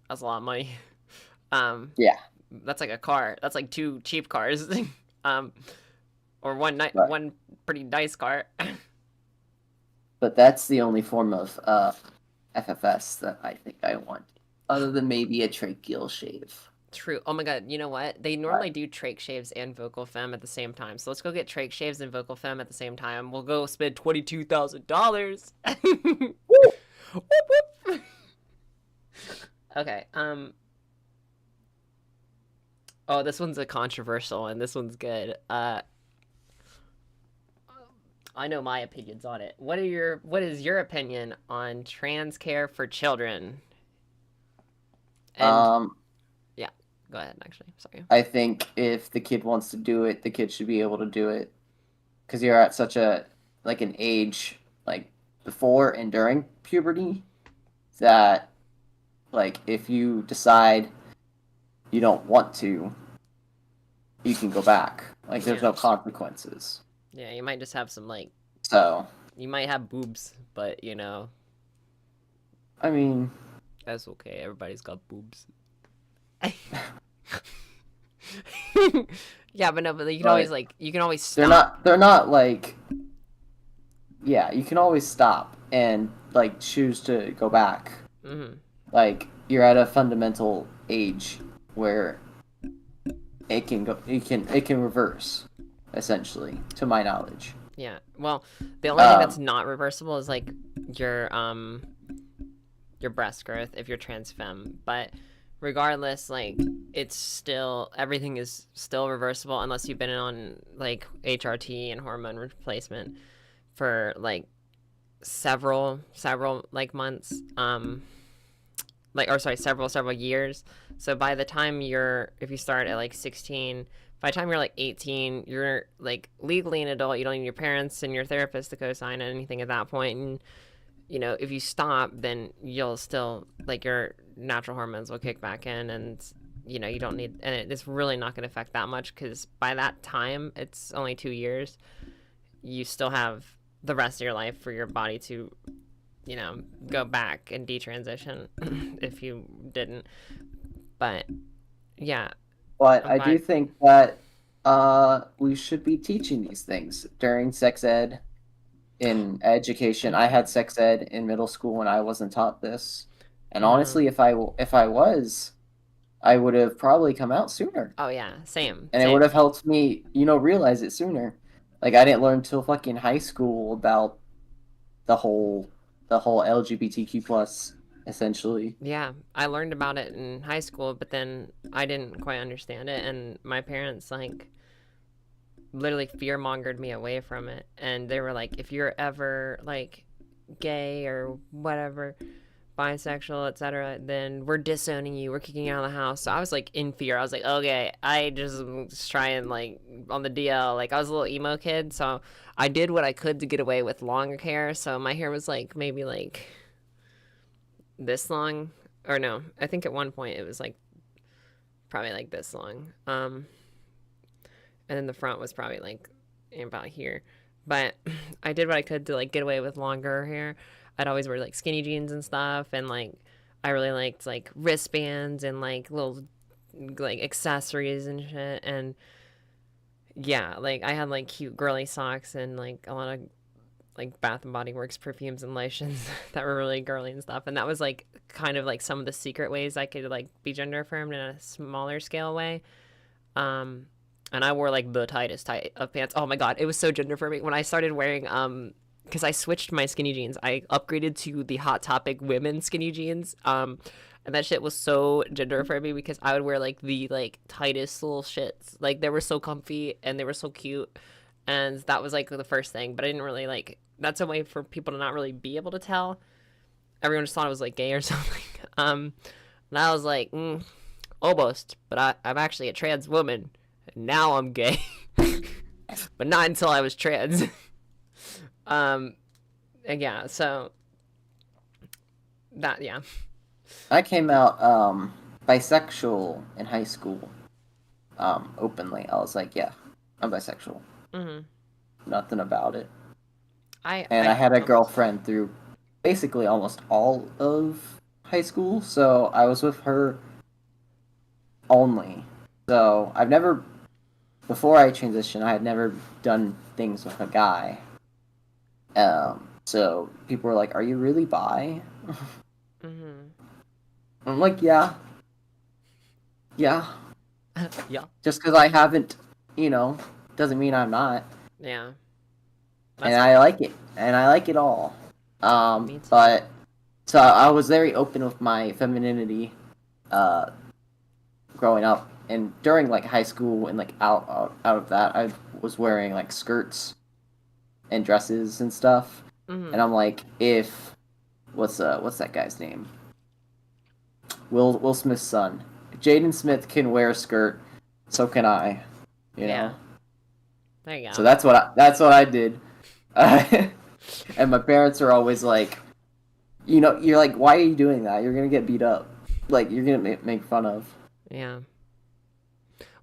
Speaker 1: that's a lot of money. Um,
Speaker 2: Yeah,
Speaker 1: that's like a car. That's like two cheap cars. um, or
Speaker 2: but
Speaker 1: one pretty nice car.
Speaker 2: that's the only form of FFS that I think I want, other than maybe a tracheal shave.
Speaker 1: True. Oh my god, you know what? They
Speaker 2: But
Speaker 1: normally do trach shaves and vocal femme at the same time. So let's go get trach shaves and vocal femme at the same time. We'll go spend $22,000. Okay. Oh, this one's a controversial and this one's good. I know my opinions on it. What is your opinion on trans care for children? And
Speaker 2: um,
Speaker 1: yeah, go ahead actually. Sorry.
Speaker 2: I think if the kid wants to do it, the kid should be able to do it because you're at such a like an age like before and during puberty that like if you decide you don't want to, you can go back. Like there's
Speaker 1: Yeah.
Speaker 2: no consequences.
Speaker 1: Yeah, you might just have some like
Speaker 2: So
Speaker 1: you might have boobs, but you know,
Speaker 2: I mean,
Speaker 1: that's okay. Everybody's got boobs. Yeah, but no, but
Speaker 2: but
Speaker 1: you can always stop.
Speaker 2: they're not like yeah. You can always stop and like choose to go back.
Speaker 1: Hmm.
Speaker 2: Like you're at a fundamental age where it can reverse essentially to my knowledge.
Speaker 1: Yeah. Well, the only thing that's
Speaker 2: Um,
Speaker 1: not reversible is like your um your breast growth if you're trans femme. But regardless, like it's still everything is still reversible unless you've been on like HRT and hormone replacement for like several like months. Like or sorry, several years. So by the time you're if you start at like 16, by the time you're like 18, you're like legally an adult. You don't need your parents and your therapist to co-sign anything at that point. And you know, if you stop, then you'll still like your natural hormones will kick back in, and you know you don't need, and it's really not going to affect that much because by that time it's only 2 years. You still have the rest of your life for your body to, you know, go back and detransition if you didn't. But yeah,
Speaker 2: but
Speaker 1: I'm
Speaker 2: I do
Speaker 1: glad.
Speaker 2: think that we should be teaching these things during sex ed in education. I had sex ed in middle school when I wasn't taught this, and
Speaker 1: Yeah,
Speaker 2: honestly, if I was, I would have probably come out sooner.
Speaker 1: Oh yeah, same,
Speaker 2: And it would
Speaker 1: same.
Speaker 2: have helped me, realize it sooner. Like I didn't learn till fucking high school about the whole the whole LGBTQ plus essentially.
Speaker 1: Yeah, I learned about it in high school, but then I didn't quite understand it, and my parents like literally fear mongered me away from it, and they were like, if you're ever like gay or whatever, bisexual, etc., then we're disowning you. We're kicking you out of the house. So I was like in fear. I was like, okay, I just try and like on the DL. Like I was a little emo kid, so I did what I could to get away with longer hair. So my hair was like maybe like this long, or no, I think at one point it was like probably like this long. And then the front was probably like about here. But I did what I could to like get away with longer hair. I'd always wear like skinny jeans and stuff, and like I really liked like wristbands and like little like accessories and shit. And yeah, like I had like cute girly socks and like a lot of like Bath and Body Works perfumes and lotions that were really girly and stuff. And that was like kind of like some of the secret ways I could like be gender affirmed in a smaller scale way. Um, and I wore like the tightest tight of pants. Oh my god, it was so gender affirming when I started wearing because I switched my skinny jeans. I upgraded to the Hot Topic women skinny jeans. And that shit was so gender affirming because I would wear like the like tightest little shits. Like they were so comfy and they were so cute. And that was like the first thing, but I didn't really like that's a way for people to not really be able to tell. Everyone just thought it was like gay or something. And I was like, almost, but I'm actually a trans woman. And now I'm gay. But not until I was trans. And yeah, so that, yeah.
Speaker 2: I came out bisexual in high school. Openly. I was like, yeah, I'm bisexual.
Speaker 1: Mm-hmm.
Speaker 2: Nothing about it.
Speaker 1: I,
Speaker 2: And
Speaker 1: I,
Speaker 2: I had a
Speaker 1: oh,
Speaker 2: girlfriend through basically almost all of high school, so I was with her only. So I've never, before I transitioned, I had never done things with a guy. So people were like, "Are you really bi?"
Speaker 1: mm-hmm.
Speaker 2: I'm like, "Yeah, yeah."
Speaker 1: Yeah,
Speaker 2: Just because I haven't, doesn't mean I'm not.
Speaker 1: yeah.
Speaker 2: And
Speaker 1: That's
Speaker 2: I like it, and I like it all.
Speaker 1: me too.
Speaker 2: But so I was very open with my femininity, uh, growing up, and during like high school and like out of that, I was wearing like skirts and dresses and stuff.
Speaker 1: Mm-hmm.
Speaker 2: And I'm like, if what's that guy's name? Will Smith's son. If Jaden Smith can wear a skirt, so can I. You
Speaker 1: Yeah,
Speaker 2: know.
Speaker 1: there you
Speaker 2: So
Speaker 1: go.
Speaker 2: that's what I did. And my parents are always like, you're like, why are you doing that? You're gonna get beat up. Like you're gonna make fun of.
Speaker 1: Yeah.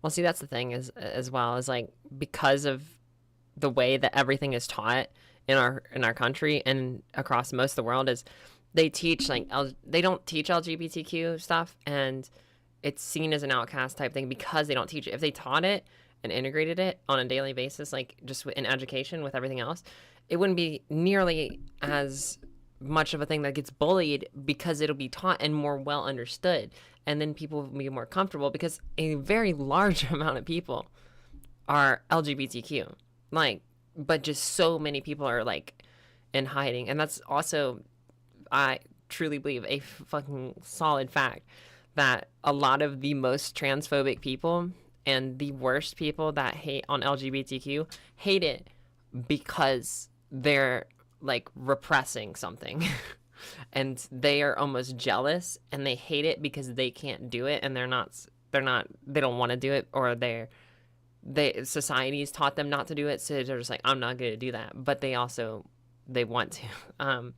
Speaker 1: Well, see, that's the thing is as well is like because of the way that everything is taught in our country and across most of the world is they teach like they don't teach LGBTQ stuff and it's seen as an outcast type thing because they don't teach it. If they taught it and integrated it on a daily basis, like just in education with everything else, it wouldn't be nearly as much of a thing that gets bullied because it'll be taught and more well understood. And then people will be more comfortable because a very large amount of people are LGBTQ. Like, but just so many people are like in hiding. And that's also, I truly believe, a fucking solid fact that a lot of the most transphobic people and the worst people that hate on LGBTQ hate it because they're like repressing something. And they are almost jealous and they hate it because they can't do it and they don't want to do it or society's taught them not to do it, so they're just like, I'm not going to do that, but they want to.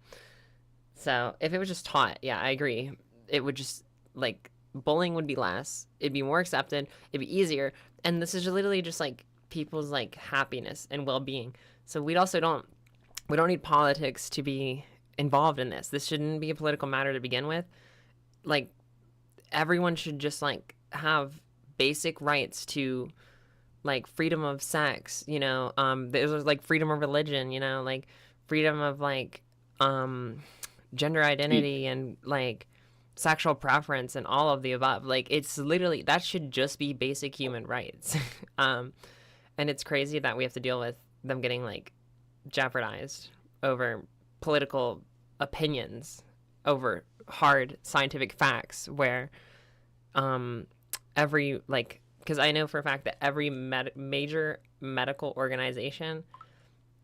Speaker 1: So if it was just taught, yeah, I agree, it would just like bullying would be less, it'd be more accepted, it'd be easier, and this is literally just like people's like happiness and well-being. So we don't need politics to be involved in this shouldn't be a political matter to begin with. Like everyone should just like have basic rights to like freedom of sex, there's like freedom of religion, like freedom of like gender
Speaker 2: Speak.
Speaker 1: identity and like sexual preference and all of the above. Like, it's literally, that should just be basic human rights. um, and it's crazy that we have to deal with them getting like jeopardized over political opinions, over hard scientific facts, where um, every like, because I know for a fact that every major medical organization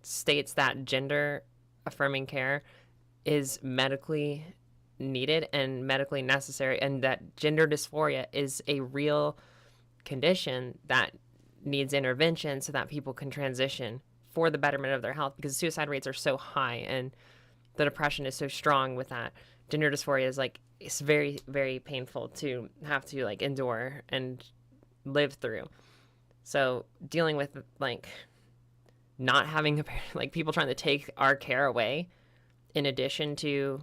Speaker 1: states that gender affirming care is medically needed and medically necessary, and that gender dysphoria is a real condition that needs intervention so that people can transition for the betterment of their health, because suicide rates are so high and the depression is so strong with that. Gender dysphoria is like, it's very, very painful to have to like endure and live through. So dealing with like not having a like people trying to take our care away, in addition to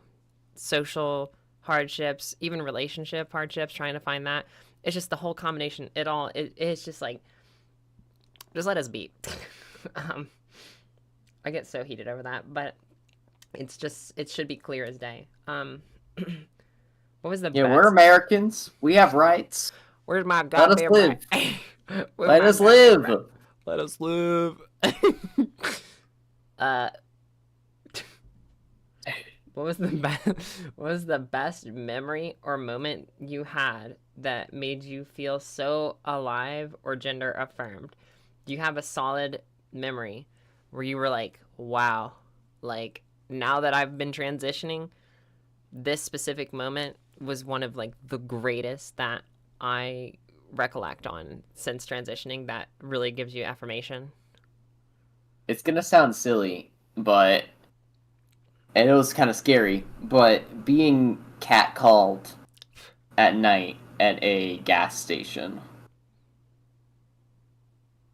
Speaker 1: social hardships, even relationship hardships, trying to find that. It's just the whole combination. It's just like, just let us be. um, I get so heated over that, but it's just, it should be clear as day. What was the
Speaker 2: Yeah,
Speaker 1: best?
Speaker 2: we're Americans. We have rights.
Speaker 1: Where's my
Speaker 2: Let us
Speaker 1: goddamn
Speaker 2: live.
Speaker 1: right?
Speaker 2: Let us live.
Speaker 1: Let us live. uh, what was the best? What was the best memory or moment you had that made you feel so alive or gender affirmed? Do you have a solid memory where you were like, "Wow, like now that I've been transitioning, this specific moment was one of like the greatest that I recollect on since transitioning, that really gives you affirmation?"
Speaker 2: It's gonna sound silly, but and it was kind of scary, but being catcalled at night at a gas station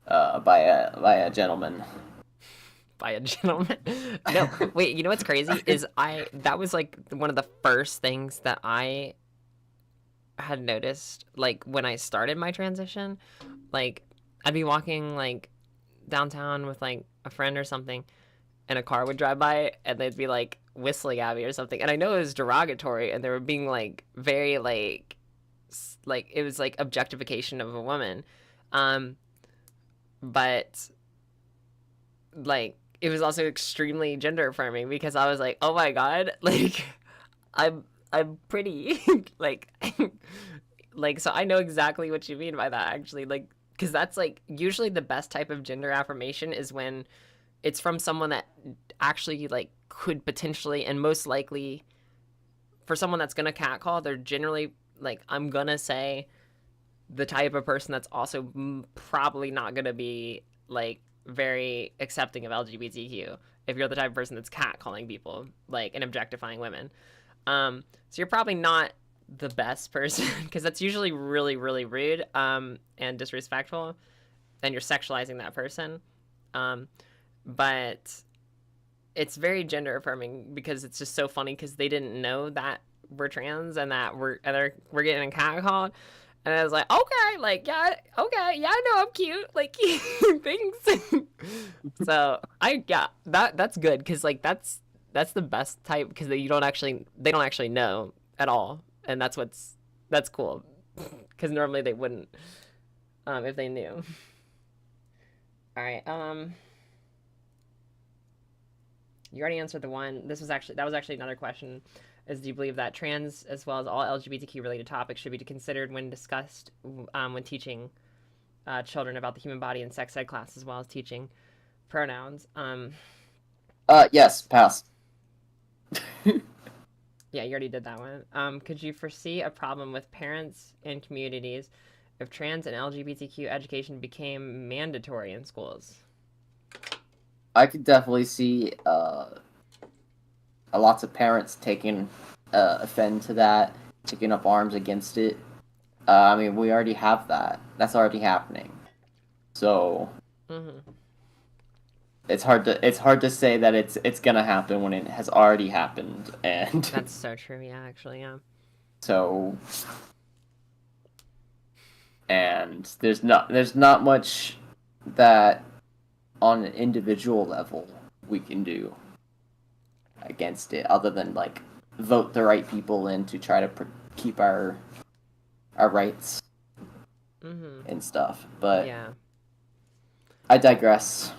Speaker 2: by a gentleman.
Speaker 1: By a gentleman? No, wait, you know what's crazy is that was like one of the first things that I had noticed, like when I started my transition. Like, I'd be walking like downtown with like a friend or something, and a car would drive by and they'd be like whistling at me or something, and I know it was derogatory and they were being like very like it was like objectification of a woman, um but like it was also extremely gender affirming, because I was like, oh my god, like I'm pretty. Like like, so I know exactly what you mean by that, actually, like, because that's like usually the best type of gender affirmation is when it's from someone that actually like could potentially, and most likely for someone that's gonna catcall, they're generally like, I'm gonna say, the type of person that's also probably not gonna be like very accepting of LGBTQ, if you're the type of person that's catcalling people like and objectifying women. So you're probably not the best person, because that's usually really, really rude and disrespectful, and you're sexualizing that person. But it's very gender affirming because it's just so funny, because they didn't know that we're trans and that we're getting catcalled. And I was like, okay, like, yeah, okay, yeah, I know I'm cute, like, thanks. So that's good, because like that's the best type, because they don't actually know at all, and that's cool, because normally they wouldn't, if they knew. All right, you already answered the one. That was actually another question. Is, do you believe that trans as well as all LGBTQ related topics should be considered when discussed when teaching children about the human body in sex ed class, as well as teaching pronouns?
Speaker 2: Yes, pass.
Speaker 1: Yeah, you already did that one. Could you foresee a problem with parents and communities if trans and LGBTQ education became mandatory in schools?
Speaker 2: I could definitely see lots of parents taking offend to that, taking up arms against it. I mean, we already have that. That's already happening. So it's hard to say that it's gonna happen when it has already happened, and
Speaker 1: That's so true. Yeah, actually, yeah.
Speaker 2: so and there's not much that on an individual level we can do against it, other than like vote the right people in to try to keep our rights and stuff. But
Speaker 1: Yeah.
Speaker 2: I digress.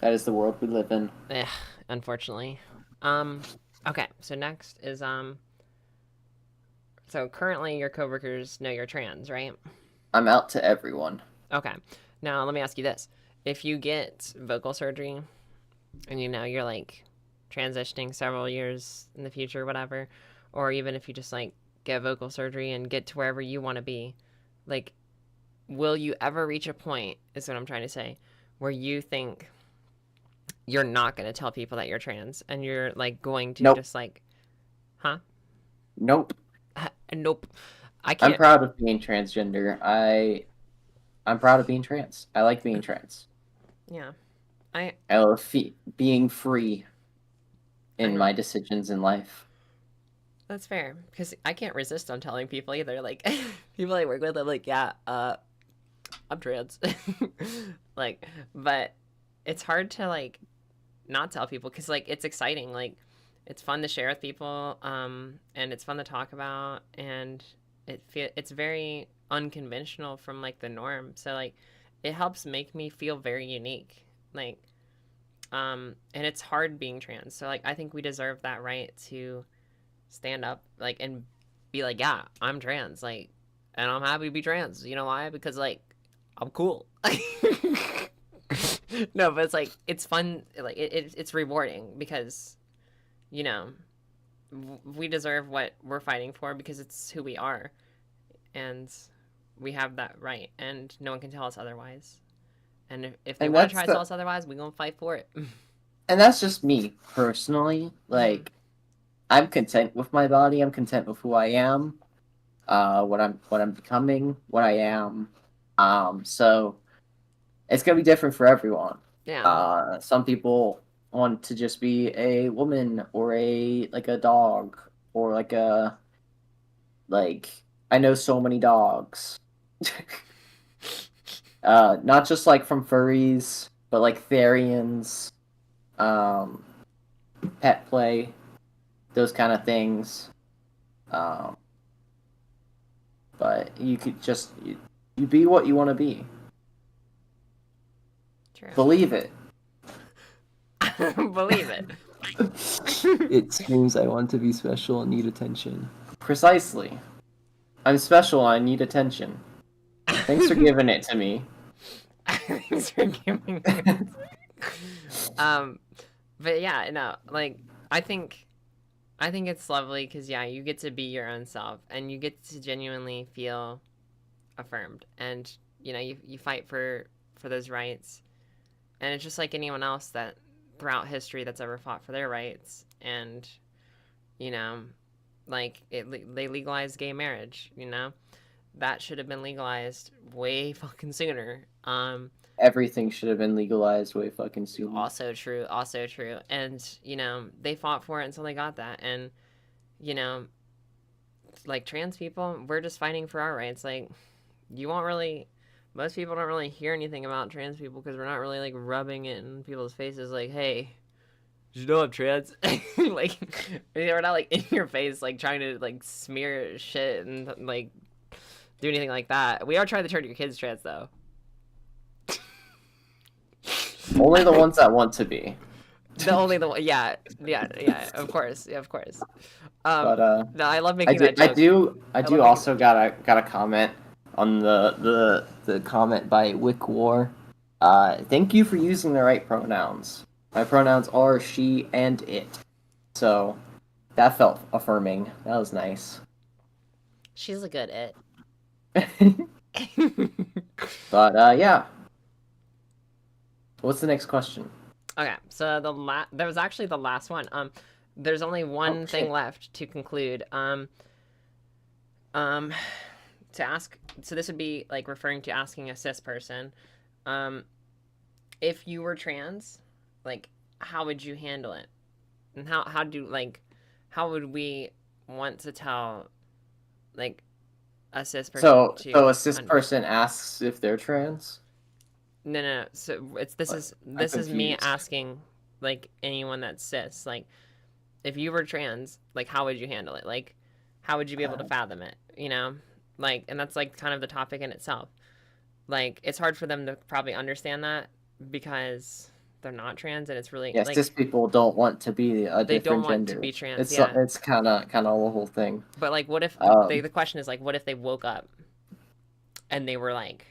Speaker 2: That is the world we live in.
Speaker 1: Unfortunately. Okay, so next is so currently your coworkers know you're trans, right?
Speaker 2: I'm out to everyone.
Speaker 1: Okay. Now let me ask you this. If you get vocal surgery and you're like transitioning several years in the future, whatever, or even if you just like get vocal surgery and get to wherever you want to be, like, will you ever reach a point, is what I'm trying to say, where you think you're not going to tell people that you're trans and you're like going to
Speaker 2: Nope.
Speaker 1: just like, huh?
Speaker 2: Nope.
Speaker 1: Nope. I
Speaker 2: I'm
Speaker 1: can't.
Speaker 2: proud of being transgender. I'm proud of being trans. I like being trans.
Speaker 1: Yeah. I
Speaker 2: I love being free in
Speaker 1: I
Speaker 2: my decisions in life.
Speaker 1: That's fair because I can't resist on telling people either. Like people I work with, I'm like, yeah, I'm trans. Like, but it's hard to like not tell people because like it's exciting. Like, it's fun to share with people, and it's fun to talk about, and it's very unconventional from like the norm. So like, it helps make me feel very unique. Like, and it's hard being trans. So like, I think we deserve that right to stand up like and be like, yeah, I'm trans, like, and I'm happy to be trans. You know why? Because like I'm cool. No, but it's like it's fun. Like it's rewarding because you know we deserve what we're fighting for because it's who we are, and we have that right, and no one can tell us otherwise. And if they
Speaker 2: And
Speaker 1: want to
Speaker 2: that's
Speaker 1: try to tell us otherwise, we're gonna fight for it.
Speaker 2: and that's just me personally.
Speaker 1: Mm-hmm.
Speaker 2: Like I'm content with my body. I'm content with who I am. What I'm becoming, what I am. So it's gonna be different for everyone.
Speaker 1: Yeah.
Speaker 2: Some people want to just be a woman or a dog or like I know so many dogs. Not just like from furries, but like Therians, um, pet play, those kind of things. Um, but you could just you be what you want to be.
Speaker 1: True.
Speaker 2: Believe it.
Speaker 1: Believe it.
Speaker 3: It screams, I want to be special and need attention.
Speaker 2: Precisely. I'm special. I need attention. Thanks for giving it to me.
Speaker 1: Thanks for giving it. um but yeah, no, like i think I think it's lovely because yeah, you get to be your own self and you get to genuinely feel affirmed, and you fight for those rights, and it's just like anyone else that throughout history that's ever fought for their rights. And you know like they legalized gay marriage, that should have been legalized way fucking sooner.
Speaker 2: Everything should have been legalized way fucking soon.
Speaker 1: Also true, also true. And they fought for it until they got that. And you know like trans people, we're just fighting for our rights. Like, you won't really most people don't really hear anything about trans people because we're not really like rubbing it in people's faces like, hey, did you know I'm trans? Like, we're not like in your face like trying to like smear shit and like do anything like that. We are trying to turn your kids trans though.
Speaker 2: Only the ones that want to be.
Speaker 1: Yeah, of course, yeah, of course.
Speaker 2: But
Speaker 1: No, I love
Speaker 2: I
Speaker 1: making
Speaker 2: do
Speaker 1: that joke.
Speaker 2: I
Speaker 1: love
Speaker 2: do
Speaker 1: making-
Speaker 2: also got a comment on the comment by Wick War. Thank you for using the right pronouns. My pronouns are she and it. So that felt affirming. That was nice.
Speaker 1: She's a good it.
Speaker 2: But yeah. What's the next question?
Speaker 1: Okay, so that was actually the last one. There's only one thing
Speaker 2: shit.
Speaker 1: left to conclude. To ask. So this would be like referring to asking a cis person, if you were trans, like how would you handle it, and how would we want to tell like a cis person
Speaker 2: So a cis person asks if they're trans?
Speaker 1: No. So this
Speaker 2: What?
Speaker 1: is
Speaker 2: I'm
Speaker 1: me
Speaker 2: confused.
Speaker 1: asking like anyone that's cis, like if you were trans, like, how would you handle it? Like, how would you be able to fathom it? You know, like, and that's like kind of the topic in itself. Like, it's hard for them to probably understand that because they're not trans, and it's really
Speaker 2: Yes,
Speaker 1: like
Speaker 2: cis people don't want to be a
Speaker 1: they don't
Speaker 2: different
Speaker 1: want
Speaker 2: gender.
Speaker 1: to be trans.
Speaker 2: It's
Speaker 1: Yeah,
Speaker 2: it's kind of the whole thing.
Speaker 1: but like, what if the question is like, what if they woke up and they were like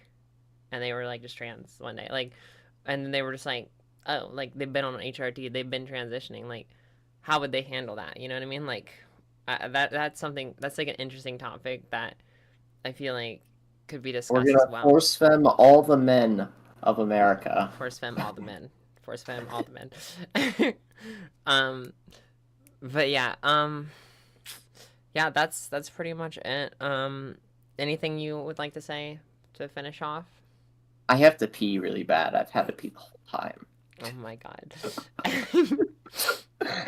Speaker 1: just trans one day, like, and then they were just like, oh, like they've been on an HRT, they've been transitioning, like, how would they handle that? You know what I mean? Like, that's something that's like an interesting topic that I feel like could be
Speaker 2: We're
Speaker 1: discussed
Speaker 2: gonna
Speaker 1: as well.
Speaker 2: force femme all the men of America.
Speaker 1: Force femme all the men. Force femme all the men. But yeah, yeah, that's pretty much it. Anything you would like to say to finish off?
Speaker 2: I have to pee really bad. I've had to pee the whole time.
Speaker 1: Oh my god.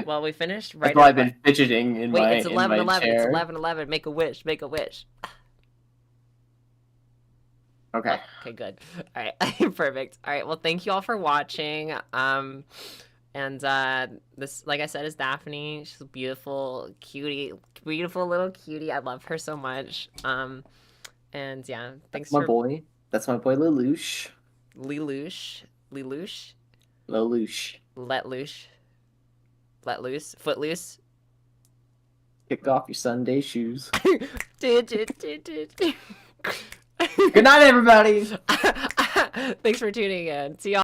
Speaker 1: Well, we finished right
Speaker 2: That's why
Speaker 1: at
Speaker 2: I've been fidgeting in
Speaker 1: Wait,
Speaker 2: my
Speaker 1: it's 11:11. It's
Speaker 2: chair.
Speaker 1: 11:11. Make a wish. Make a wish.
Speaker 2: Okay.
Speaker 1: Okay, good. All right, perfect. All right, well, thank you all for watching. And this, like I said, is Daphne. She's a beautiful cutie, beautiful little cutie. I love her so much. And yeah, thanks
Speaker 2: That's my
Speaker 1: for
Speaker 2: boy. That's my boy Lelouch.
Speaker 1: Lelouch,
Speaker 2: Lelouch.
Speaker 1: let loose, footloose.
Speaker 2: Kick off your Sunday shoes.
Speaker 1: Good
Speaker 2: Good night, everybody.
Speaker 1: Thanks for tuning in. See y'all.